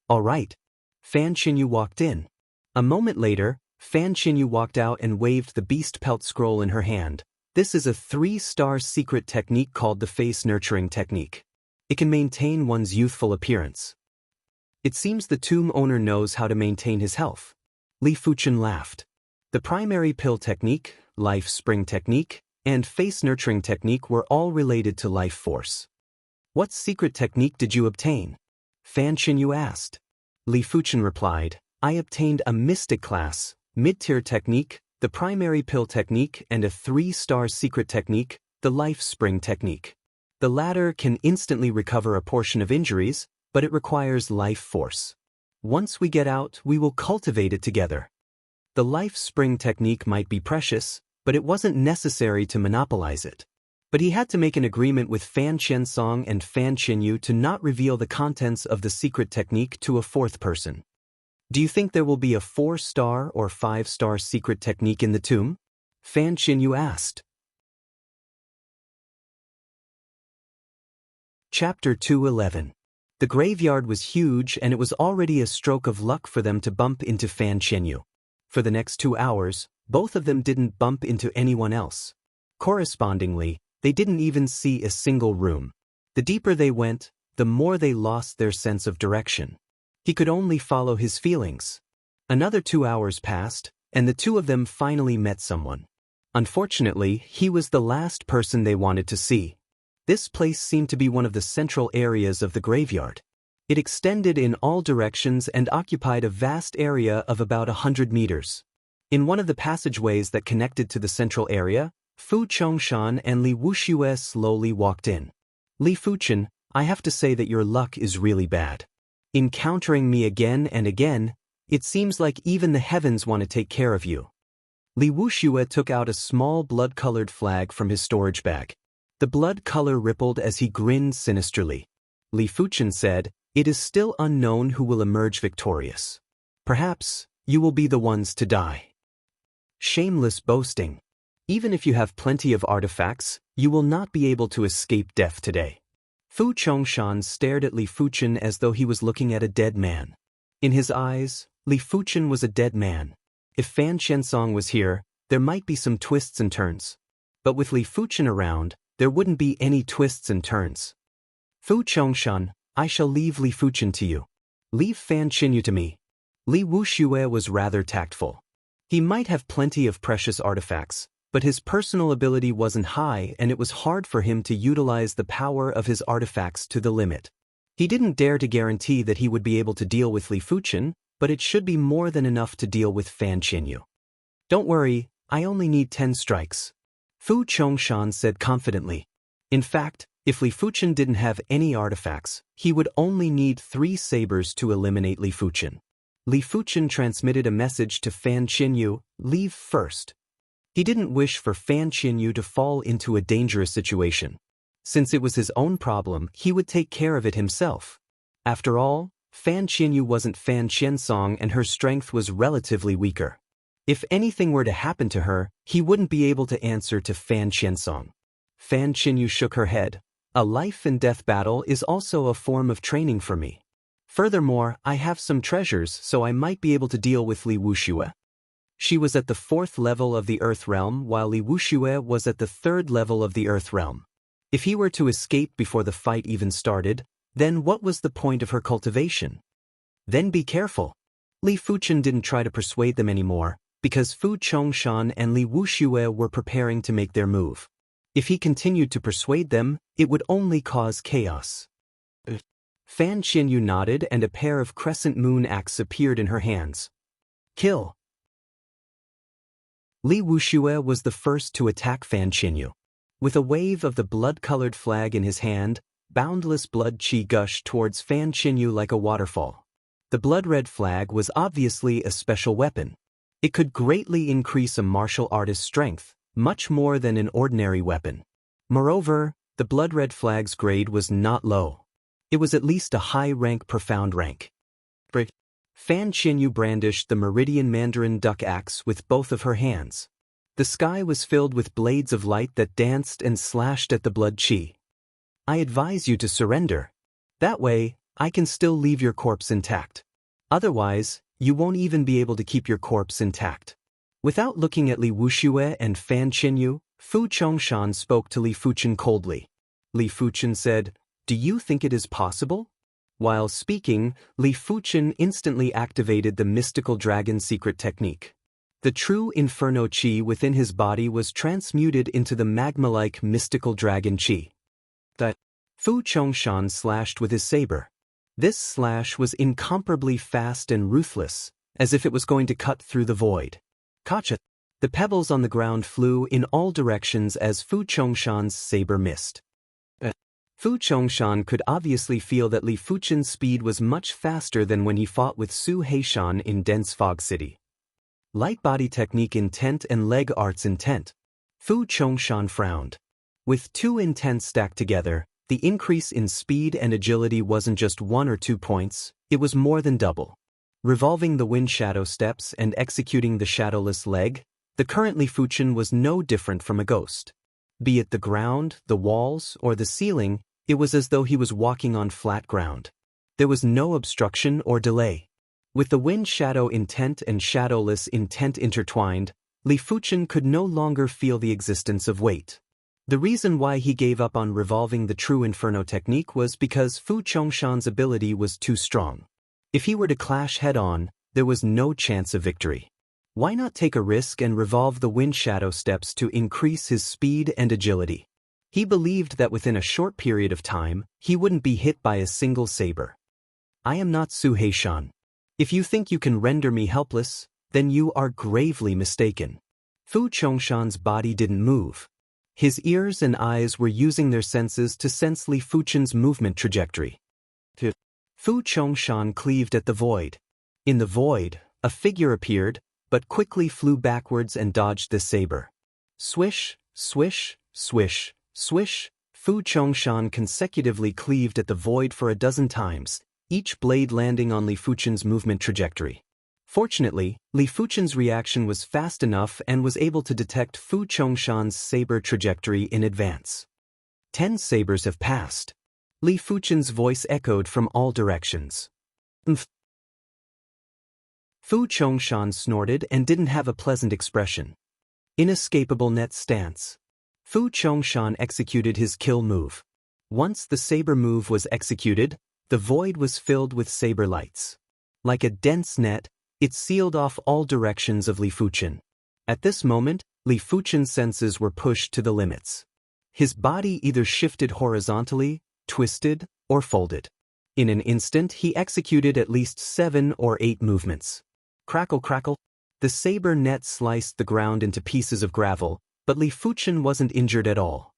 All right. Fan Qinyu walked in. A moment later, Fan Qinyu walked out and waved the beast pelt scroll in her hand. This is a 3-star secret technique called the face nurturing technique. It can maintain one's youthful appearance. It seems the tomb owner knows how to maintain his health. Li Fuchen laughed. The primary pill technique, life spring technique, and face nurturing technique were all related to life force. What secret technique did you obtain? Fan Qinyu asked. Li Fuchen replied, I obtained a mystic class, mid-tier technique, the primary pill technique and a 3-star secret technique, the life spring technique. The latter can instantly recover a portion of injuries, but it requires life force. Once we get out, we will cultivate it together. The life spring technique might be precious, but it wasn't necessary to monopolize it. But he had to make an agreement with Fan Qiansong and Fan Qinyu to not reveal the contents of the secret technique to a fourth person. Do you think there will be a 4-star or 5-star secret technique in the tomb? Fan Qinyu asked. Chapter 211. The graveyard was huge and it was already a stroke of luck for them to bump into Fan Qianyu. For the next 2 hours, both of them didn't bump into anyone else. Correspondingly, they didn't even see a single room. The deeper they went, the more they lost their sense of direction. He could only follow his feelings. Another 2 hours passed, and the two of them finally met someone. Unfortunately, he was the last person they wanted to see. This place seemed to be one of the central areas of the graveyard. It extended in all directions and occupied a vast area of about 100 meters. In one of the passageways that connected to the central area, Fu Chongshan and Li Wuxia slowly walked in. Li Fuchen, I have to say that your luck is really bad. Encountering me again and again, it seems like even the heavens want to take care of you. Li Wuxia took out a small blood-colored flag from his storage bag. The blood color rippled as he grinned sinisterly. Li Fuchen said, "It is still unknown who will emerge victorious. Perhaps, you will be the ones to die." Shameless boasting. Even if you have plenty of artifacts, you will not be able to escape death today. Fu Chongshan stared at Li Fuchen as though he was looking at a dead man. In his eyes, Li Fuchen was a dead man. If Fan Qiansong was here, there might be some twists and turns. But with Li Fuchen around, there wouldn't be any twists and turns. Fu Chongshan, I shall leave Li Fuchen to you. Leave Fan Qianyu to me. Li Wuxia was rather tactful. He might have plenty of precious artifacts, but his personal ability wasn't high and it was hard for him to utilize the power of his artifacts to the limit. He didn't dare to guarantee that he would be able to deal with Li Fuchen, but it should be more than enough to deal with Fan Qianyu. Don't worry, I only need 10 strikes. Fu Chongshan said confidently. In fact, if Li Fuchen didn't have any artifacts, he would only need 3 sabers to eliminate Li Fuchen. Li Fuchen transmitted a message to Fan Qianyu, leave first. He didn't wish for Fan Qianyu to fall into a dangerous situation. Since it was his own problem, he would take care of it himself. After all, Fan Qianyu wasn't Fan Qiansong and her strength was relatively weaker. If anything were to happen to her, he wouldn't be able to answer to Fan Qiansong. Fan Qianyu shook her head. A life and death battle is also a form of training for me. Furthermore, I have some treasures, so I might be able to deal with Li Wuxia. She was at the 4th level of the Earth Realm while Li Wuxia was at the 3rd level of the Earth Realm. If he were to escape before the fight even started, then what was the point of her cultivation? Then be careful. Li Fuchen didn't try to persuade them anymore, because Fu Chongshan and Li Wuxia were preparing to make their move. If he continued to persuade them, it would only cause chaos. Fan Qianyu nodded and a pair of crescent moon axes appeared in her hands. Kill. Li Wuxia was the first to attack Fan Qianyu. With a wave of the blood-colored flag in his hand, boundless blood qi gushed towards Fan Qianyu like a waterfall. The blood-red flag was obviously a special weapon. It could greatly increase a martial artist's strength, much more than an ordinary weapon. Moreover, the blood-red flag's grade was not low. It was at least a high-rank profound rank. Fan Qianyu brandished the Meridian Mandarin duck axe with both of her hands. The sky was filled with blades of light that danced and slashed at the blood qi. I advise you to surrender. That way, I can still leave your corpse intact. Otherwise, you won't even be able to keep your corpse intact. Without looking at Li Wuxia and Fan Qianyu, Fu Chongshan spoke to Li Fuchen coldly. Li Fuchen said, "Do you think it is possible?" While speaking, Li Fuchen instantly activated the mystical dragon secret technique. The true inferno qi within his body was transmuted into the magma-like mystical dragon qi. Fu Chongshan slashed with his saber. This slash was incomparably fast and ruthless, as if it was going to cut through the void. Kacha! The pebbles on the ground flew in all directions as Fu Chongshan's saber missed. Fu Chongshan could obviously feel that Li Fuchen's speed was much faster than when he fought with Su Heishan in Dense Fog City. Light body technique intent and leg arts intent. Fu Chongshan frowned. With 2 intents stacked together, the increase in speed and agility wasn't just 1 or 2 points, it was more than double. Revolving the wind shadow steps and executing the shadowless leg, the current Li Fuchen was no different from a ghost. Be it the ground, the walls, or the ceiling, it was as though he was walking on flat ground. There was no obstruction or delay. With the wind-shadow intent and shadowless intent intertwined, Li Fuchen could no longer feel the existence of weight. The reason why he gave up on revolving the true Inferno technique was because Fu Chongshan's ability was too strong. If he were to clash head-on, there was no chance of victory. Why not take a risk and revolve the wind-shadow steps to increase his speed and agility? He believed that within a short period of time, he wouldn't be hit by a single saber. I am not Su Heishan. If you think you can render me helpless, then you are gravely mistaken. Fu Chongshan's body didn't move. His ears and eyes were using their senses to sense Li Fuchen's movement trajectory. Fu Chongshan cleaved at the void. In the void, a figure appeared, but quickly flew backwards and dodged the saber. Swish, swish, swish, swish. Fu Chongshan consecutively cleaved at the void for a dozen times, each blade landing on Li Fuchen's movement trajectory. Fortunately, Li Fuchen's reaction was fast enough and was able to detect Fu Chongshan's saber trajectory in advance. 10 sabers have passed. Li Fuchen's voice echoed from all directions. Fu Chongshan snorted and didn't have a pleasant expression. Inescapable net stance. Fu Chongshan executed his kill move. Once the saber move was executed, the void was filled with saber lights. Like a dense net, it sealed off all directions of Li Fuchen. At this moment, Li Fuchen's senses were pushed to the limits. His body either shifted horizontally, twisted, or folded. In an instant, he executed at least 7 or 8 movements. Crackle crackle. The saber net sliced the ground into pieces of gravel, but Li Fuchen wasn't injured at all.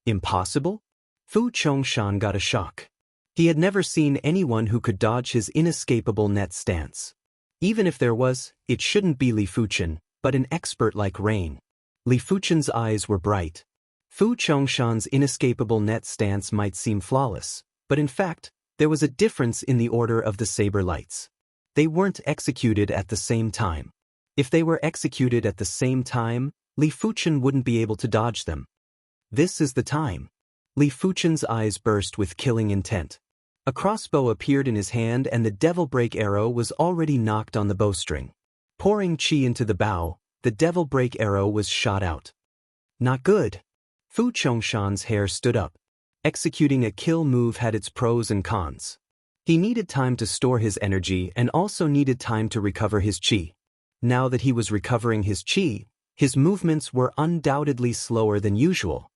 Impossible? Fu Chongshan got a shock. He had never seen anyone who could dodge his inescapable net stance. Even if there was, it shouldn't be Li Fuchen, but an expert like Rain. Li Fuchen's eyes were bright. Fu Chongshan's inescapable net stance might seem flawless, but in fact, there was a difference in the order of the saber lights. They weren't executed at the same time. If they were executed at the same time, Li Fuchen wouldn't be able to dodge them. This is the time. Li Fuchen's eyes burst with killing intent. A crossbow appeared in his hand and the devil break arrow was already knocked on the bowstring. Pouring chi into the bow, the devil break arrow was shot out. Not good. Fu Chongshan's hair stood up. Executing a kill move had its pros and cons. He needed time to store his energy and also needed time to recover his chi. Now that he was recovering his chi, his movements were undoubtedly slower than usual.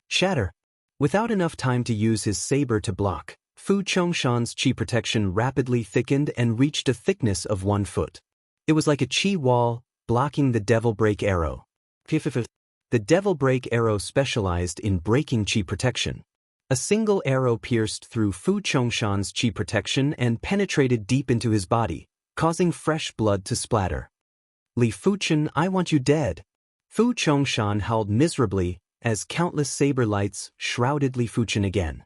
Shatter. Without enough time to use his saber to block, Fu Chongshan's chi protection rapidly thickened and reached a thickness of 1 foot. It was like a chi wall, blocking the devil break arrow. The devil break arrow specialized in breaking chi protection. A single arrow pierced through Fu Chongshan's chi protection and penetrated deep into his body, causing fresh blood to splatter. Li Fuchen, I want you dead. Fu Chongshan howled miserably as countless saber lights shrouded Li Fuchen again.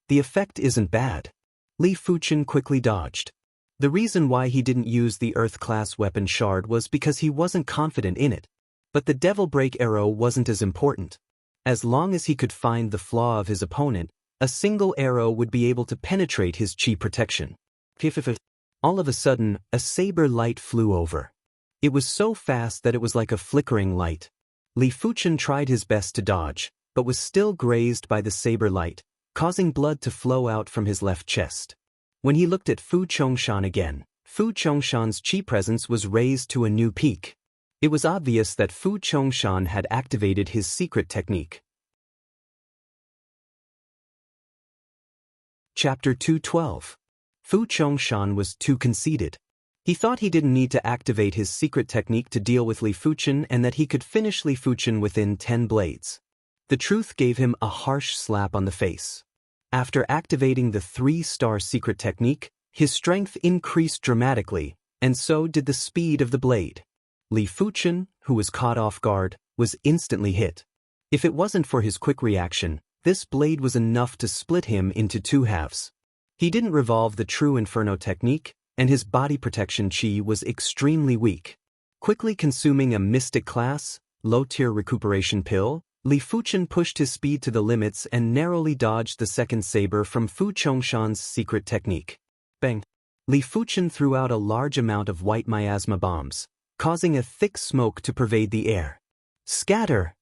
The effect isn't bad. Li Fuchen quickly dodged. The reason why he didn't use the Earth-class weapon shard was because he wasn't confident in it. But the devil break arrow wasn't as important. As long as he could find the flaw of his opponent, a single arrow would be able to penetrate his chi protection. All of a sudden, a saber light flew over. It was so fast that it was like a flickering light. Li Fuchen tried his best to dodge, but was still grazed by the saber light, causing blood to flow out from his left chest. When he looked at Fu Chongshan again, Fu Chongshan's chi presence was raised to a new peak. It was obvious that Fu Chongshan had activated his secret technique. Chapter 212. Fu Chongshan was too conceited. He thought he didn't need to activate his secret technique to deal with Li Fuchen and that he could finish Li Fuchen within 10 blades. The truth gave him a harsh slap on the face. After activating the 3-star secret technique, his strength increased dramatically, and so did the speed of the blade. Li Fuchen, who was caught off guard, was instantly hit. If it wasn't for his quick reaction, this blade was enough to split him into 2 halves. He didn't revolve the true Inferno technique, and his body protection chi was extremely weak. Quickly consuming a mystic class, low-tier recuperation pill, Li Fuchen pushed his speed to the limits and narrowly dodged the second saber from Fu Chongshan's secret technique. Bang! Li Fuchen threw out a large amount of white miasma bombs, causing a thick smoke to pervade the air. Scatter!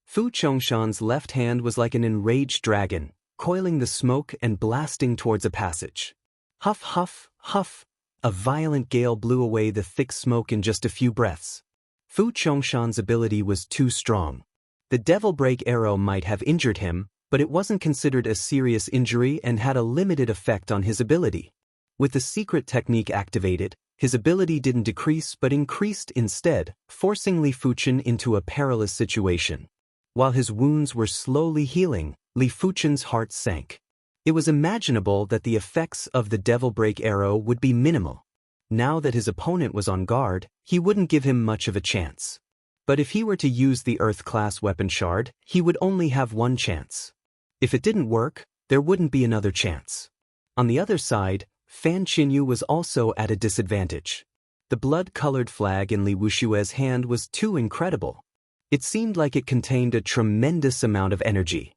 Fu Chongshan's left hand was like an enraged dragon, coiling the smoke and blasting towards a passage. Huff, huff, huff! A violent gale blew away the thick smoke in just a few breaths. Fu Chongshan's ability was too strong. The Devil Break arrow might have injured him, but it wasn't considered a serious injury and had a limited effect on his ability. With the secret technique activated, his ability didn't decrease but increased instead, forcing Li Fuchen into a perilous situation. While his wounds were slowly healing, Li Fuchen's heart sank. It was imaginable that the effects of the Devil Break arrow would be minimal. Now that his opponent was on guard, he wouldn't give him much of a chance. But if he were to use the Earth-class weapon shard, he would only have one chance. If it didn't work, there wouldn't be another chance. On the other side, Fan Qinyu was also at a disadvantage. The blood-colored flag in Li Wushue's hand was too incredible. It seemed like it contained a tremendous amount of energy.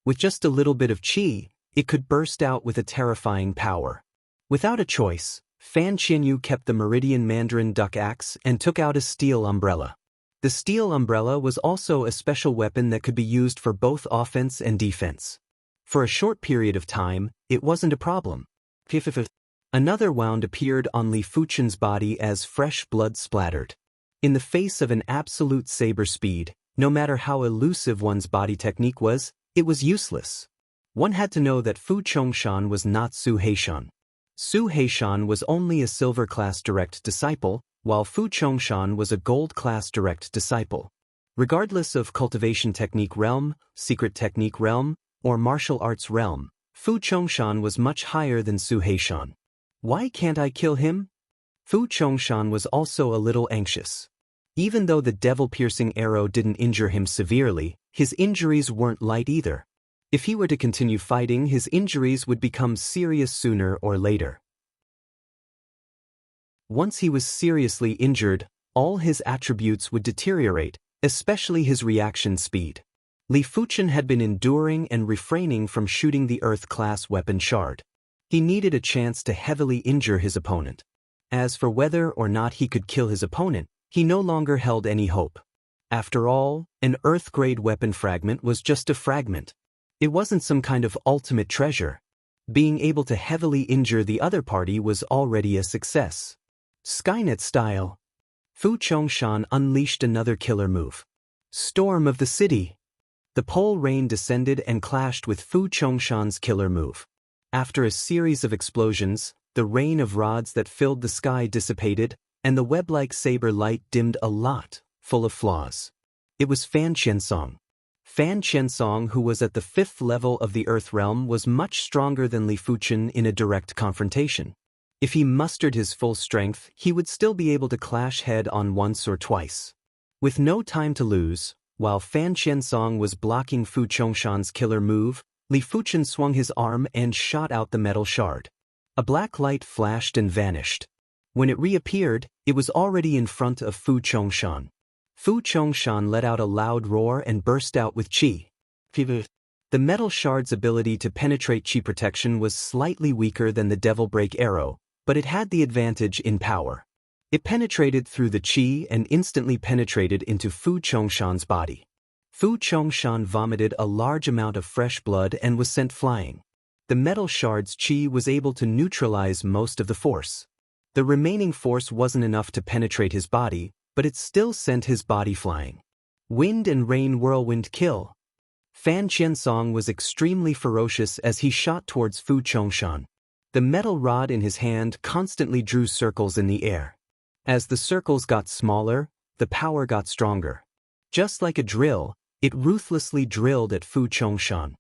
With just a little bit of qi, it could burst out with a terrifying power. Without a choice, Fan Qinyu kept the Meridian Mandarin Duck Axe and took out a steel umbrella. The steel umbrella was also a special weapon that could be used for both offense and defense. For a short period of time, it wasn't a problem. Another wound appeared on Li Fuchen's body as fresh blood splattered. In the face of an absolute saber speed, no matter how elusive one's body technique was, it was useless. One had to know that Fu Chongshan was not Su Heishan. Su Heishan was only a silver-class direct disciple, while Fu Chongshan was a gold-class direct disciple. Regardless of cultivation technique realm, secret technique realm, or martial arts realm, Fu Chongshan was much higher than Su Heishan. Why can't I kill him? Fu Chongshan was also a little anxious. Even though the devil-piercing arrow didn't injure him severely, his injuries weren't light either. If he were to continue fighting, his injuries would become serious sooner or later. Once he was seriously injured, all his attributes would deteriorate, especially his reaction speed. Li Fuchen had been enduring and refraining from shooting the Earth-class weapon shard. He needed a chance to heavily injure his opponent. As for whether or not he could kill his opponent, he no longer held any hope. After all, an Earth-grade weapon fragment was just a fragment. It wasn't some kind of ultimate treasure. Being able to heavily injure the other party was already a success. Skynet style. Fu Chongshan unleashed another killer move. Storm of the City. The pole rain descended and clashed with Fu Chongshan's killer move. After a series of explosions, the rain of rods that filled the sky dissipated, and the web-like saber light dimmed a lot, full of flaws. It was Fan Qiansong. Fan Qiansong, who was at the 5th level of the Earth realm, was much stronger than Li Fuchen in a direct confrontation. If he mustered his full strength, he would still be able to clash head-on once or twice. With no time to lose, while Fan Qiansong was blocking Fu Chongshan's killer move, Li Fuchen swung his arm and shot out the metal shard. A black light flashed and vanished. When it reappeared, it was already in front of Fu Chongshan. Fu Chongshan let out a loud roar and burst out with qi. The metal shard's ability to penetrate qi protection was slightly weaker than the Devil Break arrow, but it had the advantage in power. It penetrated through the qi and instantly penetrated into Fu Chongshan's body. Fu Chongshan vomited a large amount of fresh blood and was sent flying. The metal shard's qi was able to neutralize most of the force. The remaining force wasn't enough to penetrate his body, but it still sent his body flying. Wind and rain whirlwind kill. Fan Qiansong was extremely ferocious as he shot towards Fu Chongshan. The metal rod in his hand constantly drew circles in the air. As the circles got smaller, the power got stronger. Just like a drill, it ruthlessly drilled at Fu Chongshan.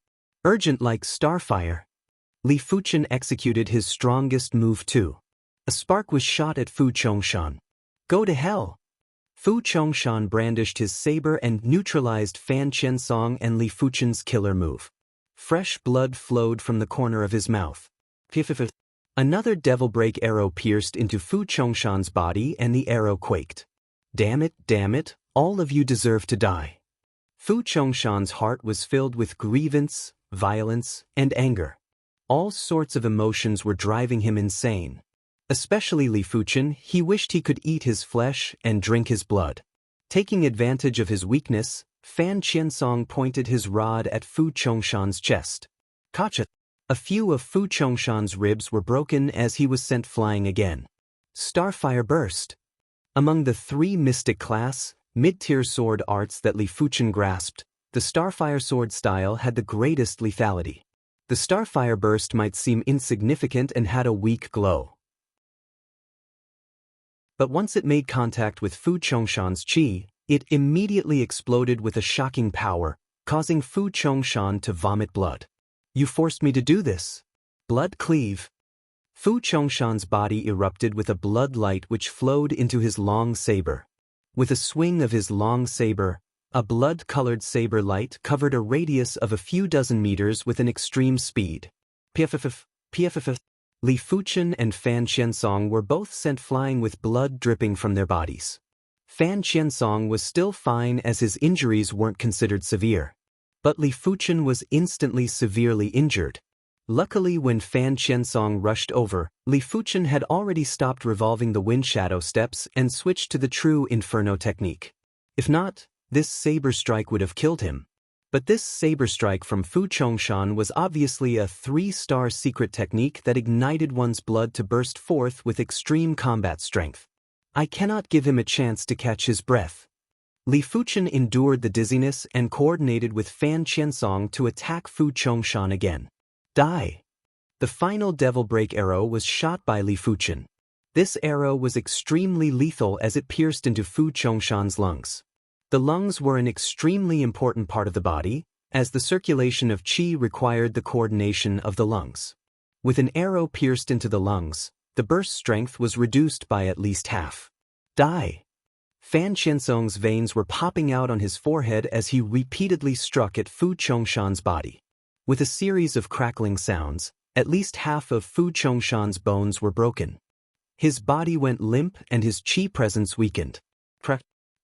Urgent like starfire. Li Fuchen executed his strongest move too. A spark was shot at Fu Chongshan. Go to hell! Fu Chongshan brandished his saber and neutralized Fan Qiansong and Li Fuchen's killer move. Fresh blood flowed from the corner of his mouth. Another Devil Break arrow pierced into Fu Chongshan's body and the arrow quaked. Damn it, all of you deserve to die. Fu Chongshan's heart was filled with grievance, violence, and anger. All sorts of emotions were driving him insane. Especially Li Fuchen, he wished he could eat his flesh and drink his blood. Taking advantage of his weakness, Fan Qiansong pointed his rod at Fu Chongshan's chest. Kacha! A few of Fu Chongshan's ribs were broken as he was sent flying again. Starfire burst. Among the 3 mystic class, mid-tier sword arts that Li Fuchen grasped, the Starfire sword style had the greatest lethality. The Starfire burst might seem insignificant and had a weak glow. But once it made contact with Fu Chongshan's qi, it immediately exploded with a shocking power, causing Fu Chongshan to vomit blood. You forced me to do this. Blood cleave. Fu Chongshan's body erupted with a blood light which flowed into his long saber. With a swing of his long saber, a blood-colored saber light covered a radius of a few dozen meters with an extreme speed. Pff. Li Fuchen and Fan Qiansong were both sent flying with blood dripping from their bodies. Fan Qiansong was still fine as his injuries weren't considered severe. But Li Fuchen was instantly severely injured. Luckily, when Fan Qiansong rushed over, Li Fuchen had already stopped revolving the wind shadow steps and switched to the true Inferno technique. If not, this saber strike would have killed him. But this saber strike from Fu Chongshan was obviously a 3-star secret technique that ignited one's blood to burst forth with extreme combat strength. I cannot give him a chance to catch his breath. Li Fuchen endured the dizziness and coordinated with Fan Qiansong to attack Fu Chongshan again. Die! The final Devil Break arrow was shot by Li Fuchen. This arrow was extremely lethal as it pierced into Fu Chongshan's lungs. The lungs were an extremely important part of the body, as the circulation of qi required the coordination of the lungs. With an arrow pierced into the lungs, the burst strength was reduced by at least half. Die! Fan Qiansong's veins were popping out on his forehead as he repeatedly struck at Fu Chongshan's body. With a series of crackling sounds, at least half of Fu Chongshan's bones were broken. His body went limp and his qi presence weakened.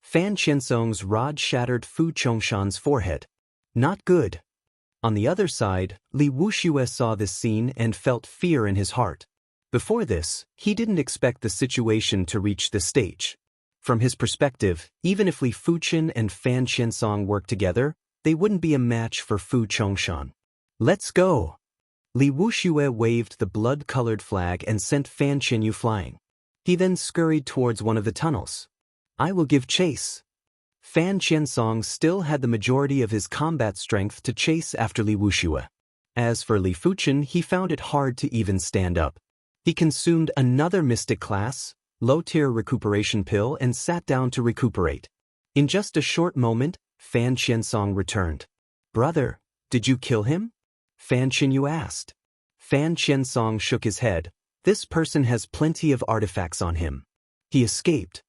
Fan Qiansong's rod shattered Fu Chongshan's forehead. Not good. On the other side, Li Wuxia saw this scene and felt fear in his heart. Before this, he didn't expect the situation to reach this stage. From his perspective, even if Li Fuchen and Fan Qiansong worked together, they wouldn't be a match for Fu Chongshan. Let's go! Li Wuxia waved the blood-colored flag and sent Fan Qianyu flying. He then scurried towards one of the tunnels. I will give chase. Fan Qiansong still had the majority of his combat strength to chase after Li Wuxia. As for Li Fuchen, he found it hard to even stand up. He consumed another mystic class, low-tier recuperation pill and sat down to recuperate. In just a short moment, Fan Qiansong returned. Brother, did you kill him? Fan Qianyu asked. Fan Qiansong shook his head. This person has plenty of artifacts on him. He escaped.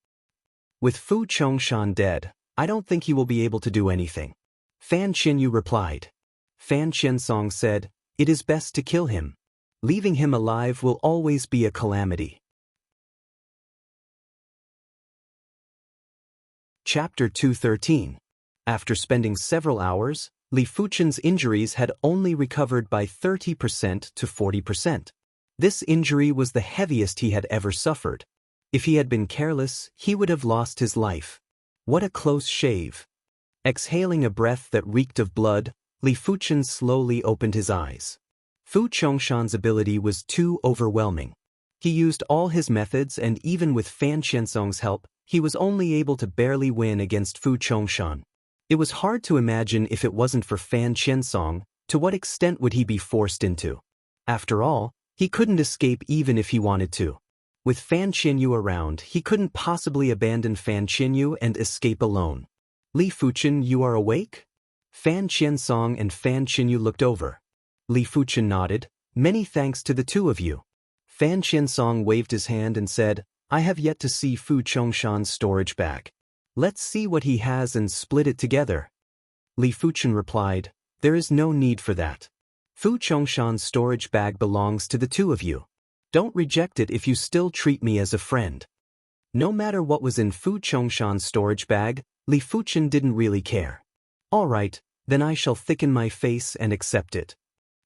With Fu Chongshan dead, I don't think he will be able to do anything. Fan Qianyu replied. Fan Qiansong said, it is best to kill him. Leaving him alive will always be a calamity. Chapter 213. After spending several hours, Li Fuchen's injuries had only recovered by 30% to 40%. This injury was the heaviest he had ever suffered. If he had been careless, he would have lost his life. What a close shave. Exhaling a breath that reeked of blood, Li Fuchen slowly opened his eyes. Fu Chongshan's ability was too overwhelming. He used all his methods and even with Fan Qiansong's help, he was only able to barely win against Fu Chongshan. It was hard to imagine if it wasn't for Fan Qiansong, to what extent would he be forced into. After all, he couldn't escape even if he wanted to. With Fan Qianyu around, he couldn't possibly abandon Fan Qianyu and escape alone. Li Fuchen, you are awake? Fan Qiansong and Fan Qianyu looked over. Li Fuchen nodded. Many thanks to the two of you. Fan Qiansong waved his hand and said, I have yet to see Fu Chongshan's storage bag. Let's see what he has and split it together. Li Fuchen replied, there is no need for that. Fu Chongshan's storage bag belongs to the two of you. Don't reject it if you still treat me as a friend. No matter what was in Fu Chongshan's storage bag, Li Fuchen didn't really care. All right, then I shall thicken my face and accept it.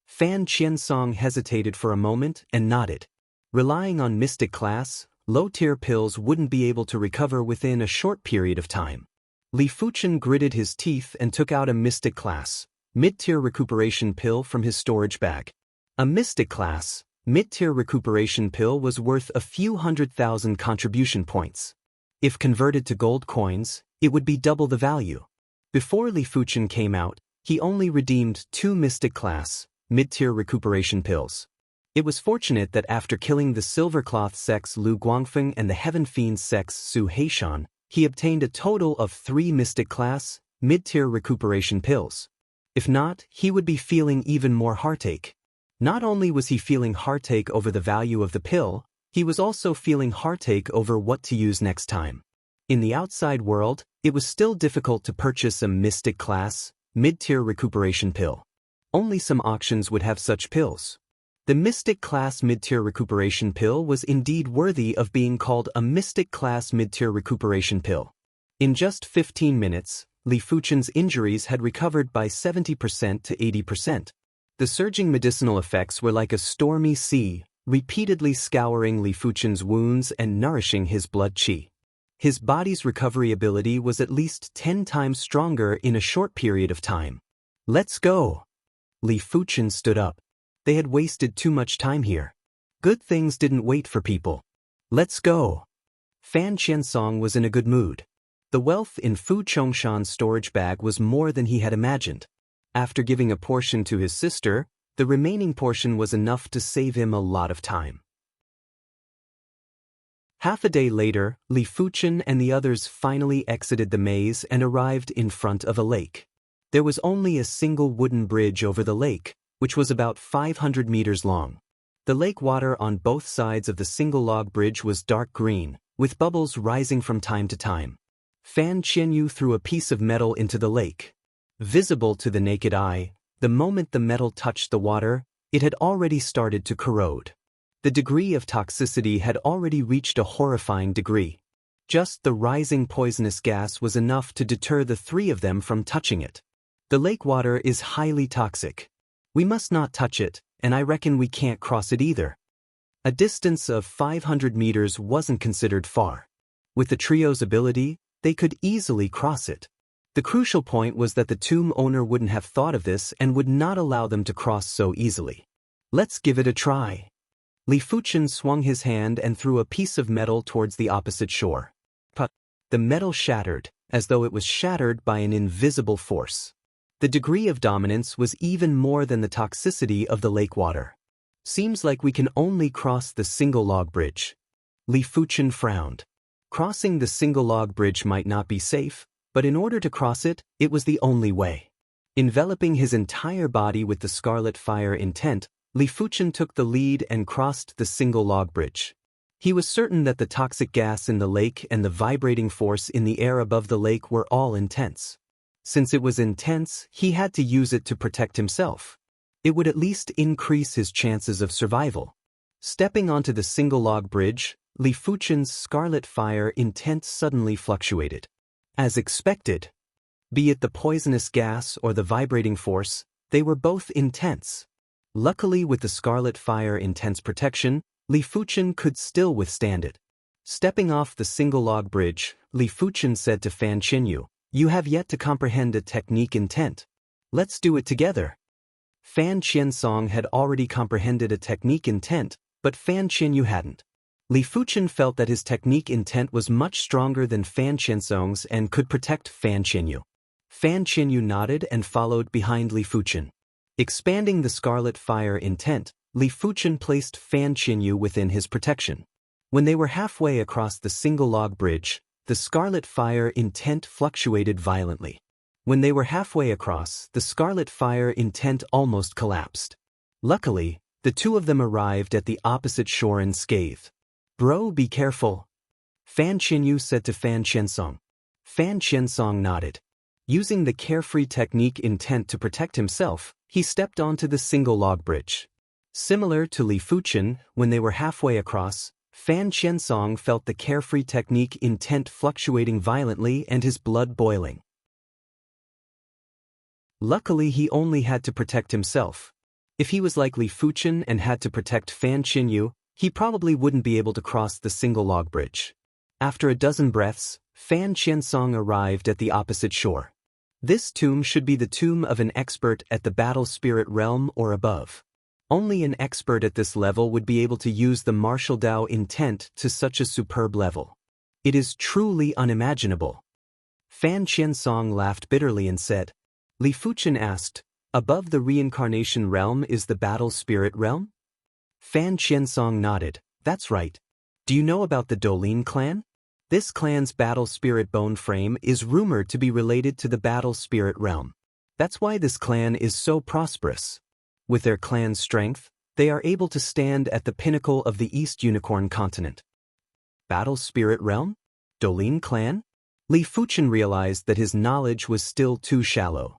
Fan Qiansong hesitated for a moment and nodded. Relying on mystic class, low-tier pills wouldn't be able to recover within a short period of time. Li Fuchen gritted his teeth and took out a mystic class, mid-tier recuperation pill from his storage bag. A mystic class, mid-tier recuperation pill was worth a few 100,000 contribution points. If converted to gold coins, it would be double the value. Before Li Fuchen came out, he only redeemed 2 mystic class, mid-tier recuperation pills. It was fortunate that after killing the Silver Cloth sects Lu Guangfeng and the Heaven Fiend sects Su Heishan, he obtained a total of 3 mystic class, mid-tier recuperation pills. If not, he would be feeling even more heartache. Not only was he feeling heartache over the value of the pill, he was also feeling heartache over what to use next time. In the outside world, it was still difficult to purchase a mystic class, mid-tier recuperation pill. Only some auctions would have such pills. The mystic class mid-tier recuperation pill was indeed worthy of being called a mystic class mid-tier recuperation pill. In just 15 minutes, Li Fuchen's injuries had recovered by 70% to 80%. The surging medicinal effects were like a stormy sea, repeatedly scouring Li Fuchen's wounds and nourishing his blood qi. His body's recovery ability was at least 10 times stronger in a short period of time. Let's go! Li Fuchen stood up. They had wasted too much time here. Good things didn't wait for people. Let's go! Fan Qiansong was in a good mood. The wealth in Fu Chongshan's storage bag was more than he had imagined. After giving a portion to his sister, the remaining portion was enough to save him a lot of time. Half a day later, Li Fuchen and the others finally exited the maze and arrived in front of a lake. There was only a single wooden bridge over the lake, which was about 500 meters long. The lake water on both sides of the single log bridge was dark green, with bubbles rising from time to time. Fan Qianyu threw a piece of metal into the lake. Visible to the naked eye, the moment the metal touched the water, it had already started to corrode. The degree of toxicity had already reached a horrifying degree. Just the rising poisonous gas was enough to deter the 3 of them from touching it. The lake water is highly toxic. We must not touch it, and I reckon we can't cross it either. A distance of 500 meters wasn't considered far. With the trio's ability, they could easily cross it. The crucial point was that the tomb owner wouldn't have thought of this and would not allow them to cross so easily. Let's give it a try. Li Fuchen swung his hand and threw a piece of metal towards the opposite shore. But the metal shattered, as though it was shattered by an invisible force. The degree of dominance was even more than the toxicity of the lake water. Seems like we can only cross the single log bridge. Li Fuchen frowned. Crossing the single log bridge might not be safe, but in order to cross it, it was the only way. Enveloping his entire body with the scarlet fire intent, Li Fuchen took the lead and crossed the single log bridge. He was certain that the toxic gas in the lake and the vibrating force in the air above the lake were all intense. Since it was intense, he had to use it to protect himself. It would at least increase his chances of survival. Stepping onto the single log bridge, Li Fuchen's scarlet fire intent suddenly fluctuated. As expected, be it the poisonous gas or the vibrating force, they were both intense. Luckily, with the scarlet fire intense protection, Li Fuchen could still withstand it. Stepping off the single log bridge, Li Fuchen said to Fan Qianyu, "You have yet to comprehend a technique intent. Let's do it together." Fan Qiansong had already comprehended a technique intent, but Fan Qianyu hadn't. Li Fuchen felt that his technique intent was much stronger than Fan Qiansong's and could protect Fan Qianyu. Fan Qianyu nodded and followed behind Li Fuchen. Expanding the scarlet fire intent, Li Fuchen placed Fan Qianyu within his protection. When they were halfway across the single log bridge, the scarlet fire intent fluctuated violently. When they were halfway across, the scarlet fire intent almost collapsed. Luckily, the 2 of them arrived at the opposite shore unscathed. "Bro, be careful," Fan Qianyu said to Fan Qiansong. Fan Qiansong nodded. Using the carefree technique intent to protect himself, he stepped onto the single log bridge. Similar to Li Fuchen, when they were halfway across, Fan Qiansong felt the carefree technique intent fluctuating violently and his blood boiling. Luckily, he only had to protect himself. If he was like Li Fuchen and had to protect Fan Qinyu, he probably wouldn't be able to cross the single log bridge. After a dozen breaths, Fan Qiansong arrived at the opposite shore. This tomb should be the tomb of an expert at the battle spirit realm or above. Only an expert at this level would be able to use the martial Dao intent to such a superb level. It is truly unimaginable. Fan Qiansong laughed bitterly and said. Li Fuchen asked, above the reincarnation realm is the battle spirit realm? Fan Qiansong nodded. That's right. Do you know about the Daoism clan? This clan's battle spirit bone frame is rumored to be related to the battle spirit realm. That's why this clan is so prosperous. With their clan's strength, they are able to stand at the pinnacle of the East Unicorn continent. Battle spirit realm? Daoism clan? Li Fuchen realized that his knowledge was still too shallow.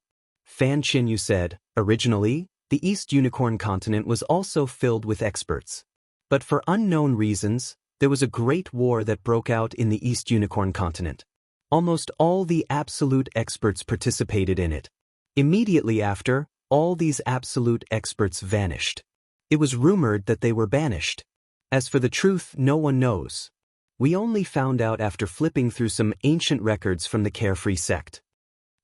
Fan Qinyu said, originally, the East Unicorn continent was also filled with experts. But for unknown reasons, there was a great war that broke out in the East Unicorn continent. Almost all the absolute experts participated in it. Immediately after, all these absolute experts vanished. It was rumored that they were banished. As for the truth, no one knows. We only found out after flipping through some ancient records from the Carefree sect.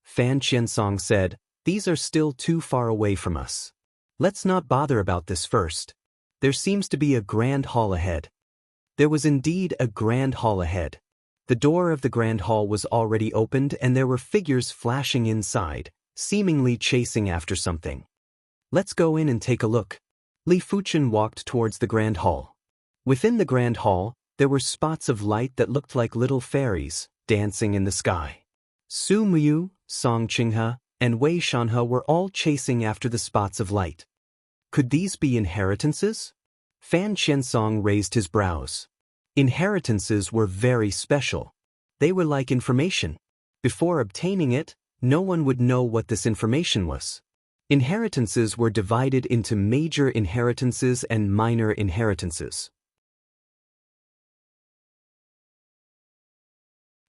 Fan Qiansong said, these are still too far away from us. Let's not bother about this first. There seems to be a grand hall ahead. There was indeed a grand hall ahead. The door of the grand hall was already opened and there were figures flashing inside, seemingly chasing after something. Let's go in and take a look. Li Fuchen walked towards the grand hall. Within the grand hall, there were spots of light that looked like little fairies, dancing in the sky. Su Muyu, Song Qinghe, and Wei Shanhe were all chasing after the spots of light. Could these be inheritances? Fan Qiansong raised his brows. Inheritances were very special. They were like information. Before obtaining it, no one would know what this information was. Inheritances were divided into major inheritances and minor inheritances.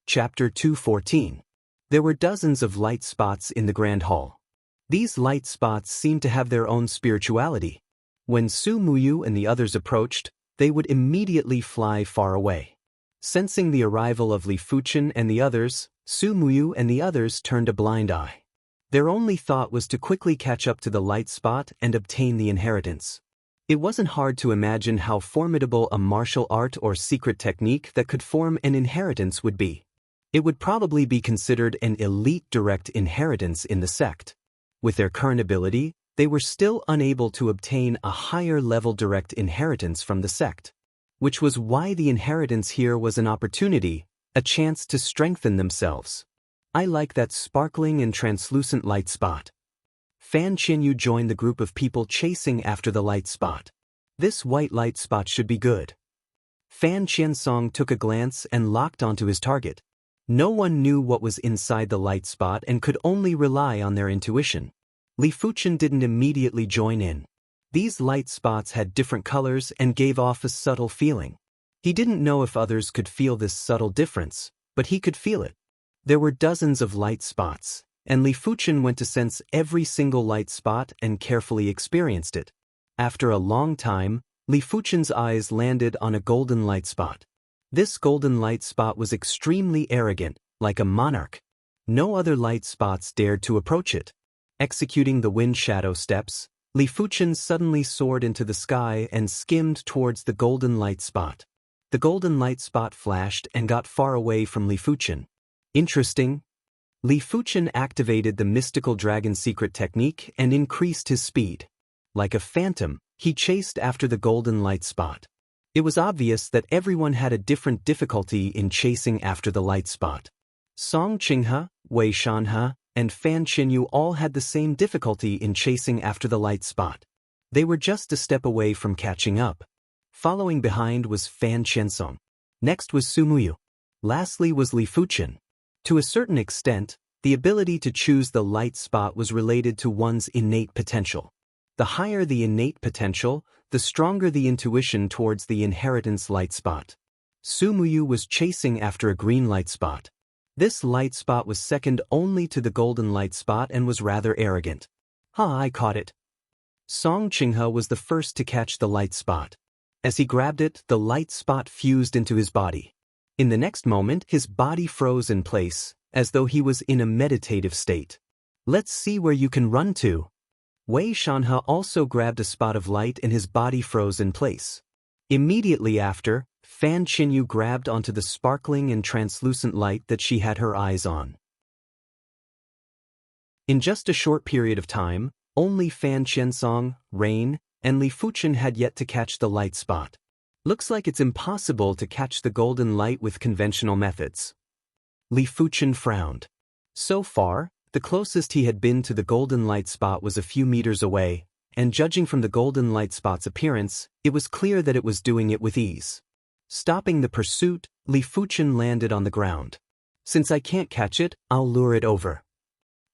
Chapter 214. There were dozens of light spots in the Grand Hall. These light spots seemed to have their own spirituality. When Su Muyu and the others approached, they would immediately fly far away. Sensing the arrival of Li Fuchen and the others, Su Muyu and the others turned a blind eye. Their only thought was to quickly catch up to the light spot and obtain the inheritance. It wasn't hard to imagine how formidable a martial art or secret technique that could form an inheritance would be. It would probably be considered an elite direct inheritance in the sect. With their current ability, they were still unable to obtain a higher level direct inheritance from the sect. Which was why the inheritance here was an opportunity, a chance to strengthen themselves. I like that sparkling and translucent light spot. Fan Qinyu joined the group of people chasing after the light spot. This white light spot should be good. Fan Qiansong took a glance and locked onto his target. No one knew what was inside the light spot and could only rely on their intuition. Li Fuchen didn't immediately join in. These light spots had different colors and gave off a subtle feeling. He didn't know if others could feel this subtle difference, but he could feel it. There were dozens of light spots, and Li Fuchen went to sense every single light spot and carefully experienced it. After a long time, Li Fuchen's eyes landed on a golden light spot. This golden light spot was extremely arrogant, like a monarch. No other light spots dared to approach it. Executing the wind shadow steps, Li Fuchen suddenly soared into the sky and skimmed towards the golden light spot. The golden light spot flashed and got far away from Li Fuchen. Interesting. Li Fuchen activated the mystical dragon secret technique and increased his speed. Like a phantom, he chased after the golden light spot. It was obvious that everyone had a different difficulty in chasing after the light spot. Song Qinghe, Wei Shanhe, and Fan Qinyu all had the same difficulty in chasing after the light spot. They were just a step away from catching up. Following behind was Fan Qiansong. Next was Su Muyu. Lastly was Li Fuchen. To a certain extent, the ability to choose the light spot was related to one's innate potential. The higher the innate potential, the stronger the intuition towards the inheritance light spot. Su Muyu was chasing after a green light spot. This light spot was second only to the golden light spot and was rather arrogant. I caught it. Song Qinghe was the first to catch the light spot. As he grabbed it, the light spot fused into his body. In the next moment, his body froze in place, as though he was in a meditative state. Let's see where you can run to. Wei Shanhe also grabbed a spot of light and his body froze in place. Immediately after, Fan Qinyu grabbed onto the sparkling and translucent light that she had her eyes on. In just a short period of time, only Fan Qiansong, Rain, and Li Fuchen had yet to catch the light spot. Looks like it's impossible to catch the golden light with conventional methods. Li Fuchen frowned. So far, the closest he had been to the golden light spot was a few meters away, and judging from the golden light spot's appearance, it was clear that it was doing it with ease. Stopping the pursuit, Li Fuchen landed on the ground. Since I can't catch it, I'll lure it over.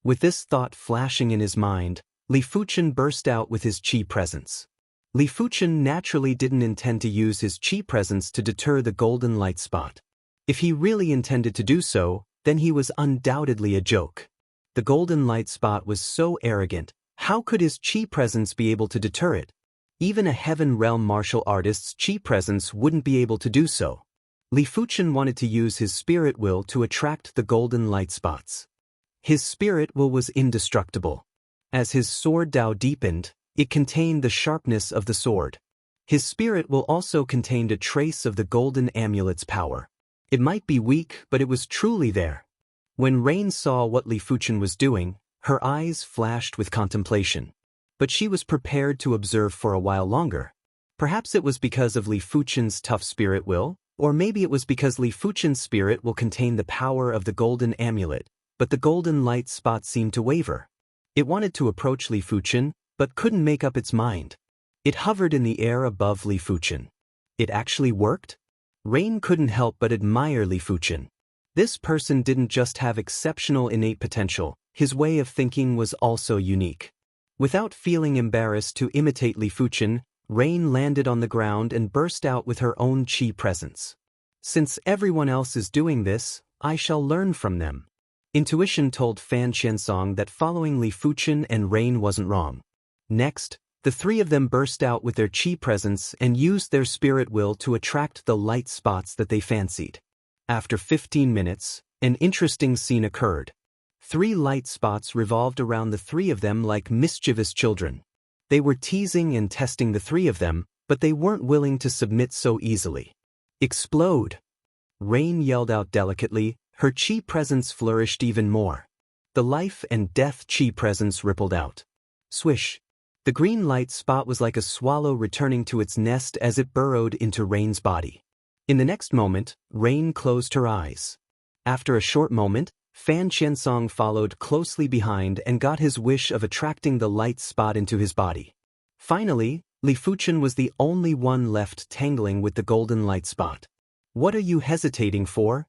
With this thought flashing in his mind, Li Fuchen burst out with his qi presence. Li Fuchen naturally didn't intend to use his qi presence to deter the golden light spot. If he really intended to do so, then he was undoubtedly a joke. The golden light spot was so arrogant, how could his qi presence be able to deter it? Even a heaven realm martial artist's qi presence wouldn't be able to do so. Li Fuchen wanted to use his spirit will to attract the golden light spots. His spirit will was indestructible. As his sword Dao deepened, it contained the sharpness of the sword. His spirit will also contained a trace of the golden amulet's power. It might be weak, but it was truly there. When Rain saw what Li Fuchen was doing, her eyes flashed with contemplation. But she was prepared to observe for a while longer. Perhaps it was because of Li Fuchen's tough spirit will, or maybe it was because Li Fuchen's spirit will contain the power of the golden amulet, but the golden light spot seemed to waver. It wanted to approach Li Fuchen, but couldn't make up its mind. It hovered in the air above Li Fuchen. It actually worked? Rain couldn't help but admire Li Fuchen. This person didn't just have exceptional innate potential, his way of thinking was also unique. Without feeling embarrassed to imitate Li Fuchen, Rain landed on the ground and burst out with her own qi presence. Since everyone else is doing this, I shall learn from them. Intuition told Fan Qiansong that following Li Fuchen and Rain wasn't wrong. Next, the three of them burst out with their qi presence and used their spirit will to attract the light spots that they fancied. After 15 minutes, an interesting scene occurred. 3 light spots revolved around the 3 of them like mischievous children. They were teasing and testing the 3 of them, but they weren't willing to submit so easily. Explode! Rain yelled out delicately, her qi presence flourished even more. The life and death qi presence rippled out. Swish! The green light spot was like a swallow returning to its nest as it burrowed into Rain's body. In the next moment, Rain closed her eyes. After a short moment, Fan Qiansong followed closely behind and got his wish of attracting the light spot into his body. Finally, Li Fuchen was the only one left tangling with the golden light spot. What are you hesitating for?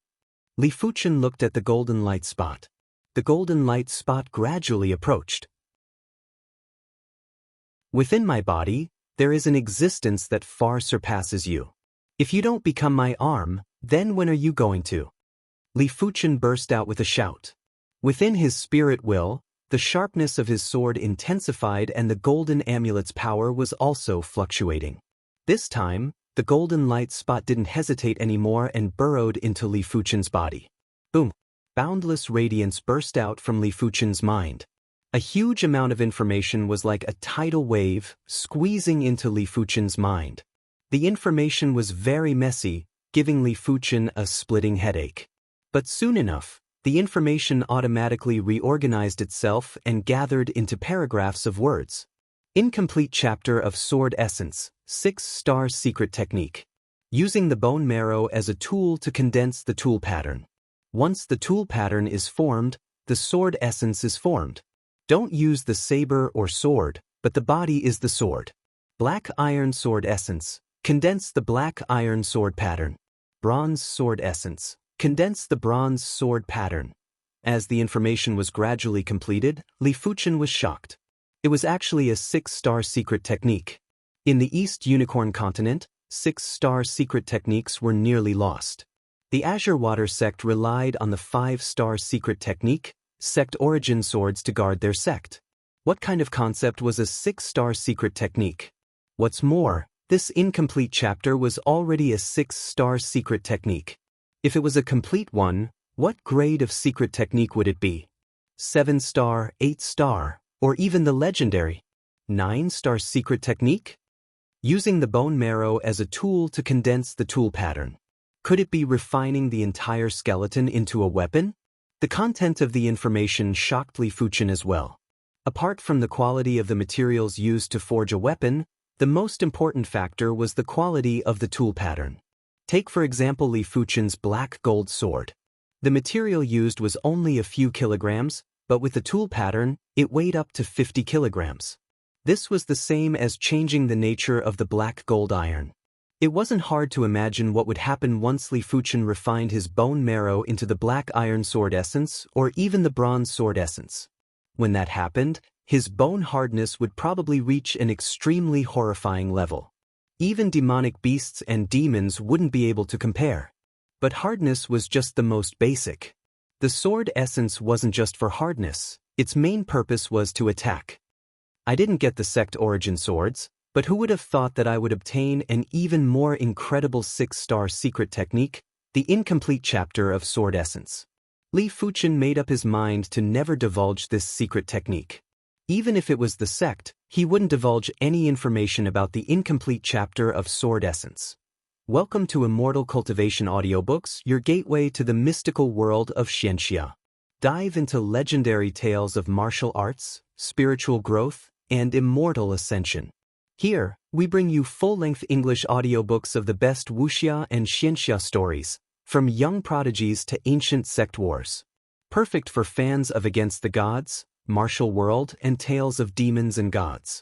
Li Fuchen looked at the golden light spot. The golden light spot gradually approached. Within my body, there is an existence that far surpasses you. If you don't become my arm, then when are you going to? Li Fuchen burst out with a shout. Within his spirit will, the sharpness of his sword intensified and the golden amulet's power was also fluctuating. This time, the golden light spot didn't hesitate anymore and burrowed into Li Fuchen's body. Boom! Boundless radiance burst out from Li Fuchen's mind. A huge amount of information was like a tidal wave, squeezing into Li Fuchen's mind. The information was very messy, giving Li Fuchen a splitting headache. But soon enough, the information automatically reorganized itself and gathered into paragraphs of words. Incomplete chapter of Sword Essence, 6-star secret technique. Using the bone marrow as a tool to condense the tool pattern. Once the tool pattern is formed, the sword essence is formed. Don't use the saber or sword, but the body is the sword. Black iron sword essence. Condense the black iron sword pattern. Bronze sword essence. Condense the bronze sword pattern. As the information was gradually completed, Li Fuchen was shocked. It was actually a 6-star secret technique. In the East Unicorn continent, 6-star secret techniques were nearly lost. The Azure Water sect relied on the 5-star secret technique, sect origin swords to guard their sect. What kind of concept was a 6-star secret technique? What's more, this incomplete chapter was already a 6-star secret technique. If it was a complete one, what grade of secret technique would it be? 7-star, 8-star, or even the legendary 9-star secret technique? Using the bone marrow as a tool to condense the tool pattern. Could it be refining the entire skeleton into a weapon? The content of the information shocked Li Fuchen as well. Apart from the quality of the materials used to forge a weapon, the most important factor was the quality of the tool pattern. Take for example Li Fuchen's black gold sword. The material used was only a few kilograms, but with the tool pattern, it weighed up to 50 kilograms. This was the same as changing the nature of the black gold iron. It wasn't hard to imagine what would happen once Li Fuchen refined his bone marrow into the black iron sword essence or even the bronze sword essence. When that happened, his bone hardness would probably reach an extremely horrifying level. Even demonic beasts and demons wouldn't be able to compare. But hardness was just the most basic. The sword essence wasn't just for hardness, its main purpose was to attack. I didn't get the sect origin swords, but who would have thought that I would obtain an even more incredible 6-star secret technique, the incomplete chapter of sword essence. Li Fuchen made up his mind to never divulge this secret technique. Even if it was the sect, he wouldn't divulge any information about the incomplete chapter of sword essence. Welcome to Immortal Cultivation Audiobooks, your gateway to the mystical world of Xianxia. Dive into legendary tales of martial arts, spiritual growth, and immortal ascension. Here, we bring you full-length English audiobooks of the best Wuxia and Xianxia stories, from young prodigies to ancient sect wars. Perfect for fans of Against the Gods, Martial World, and tales of demons and gods.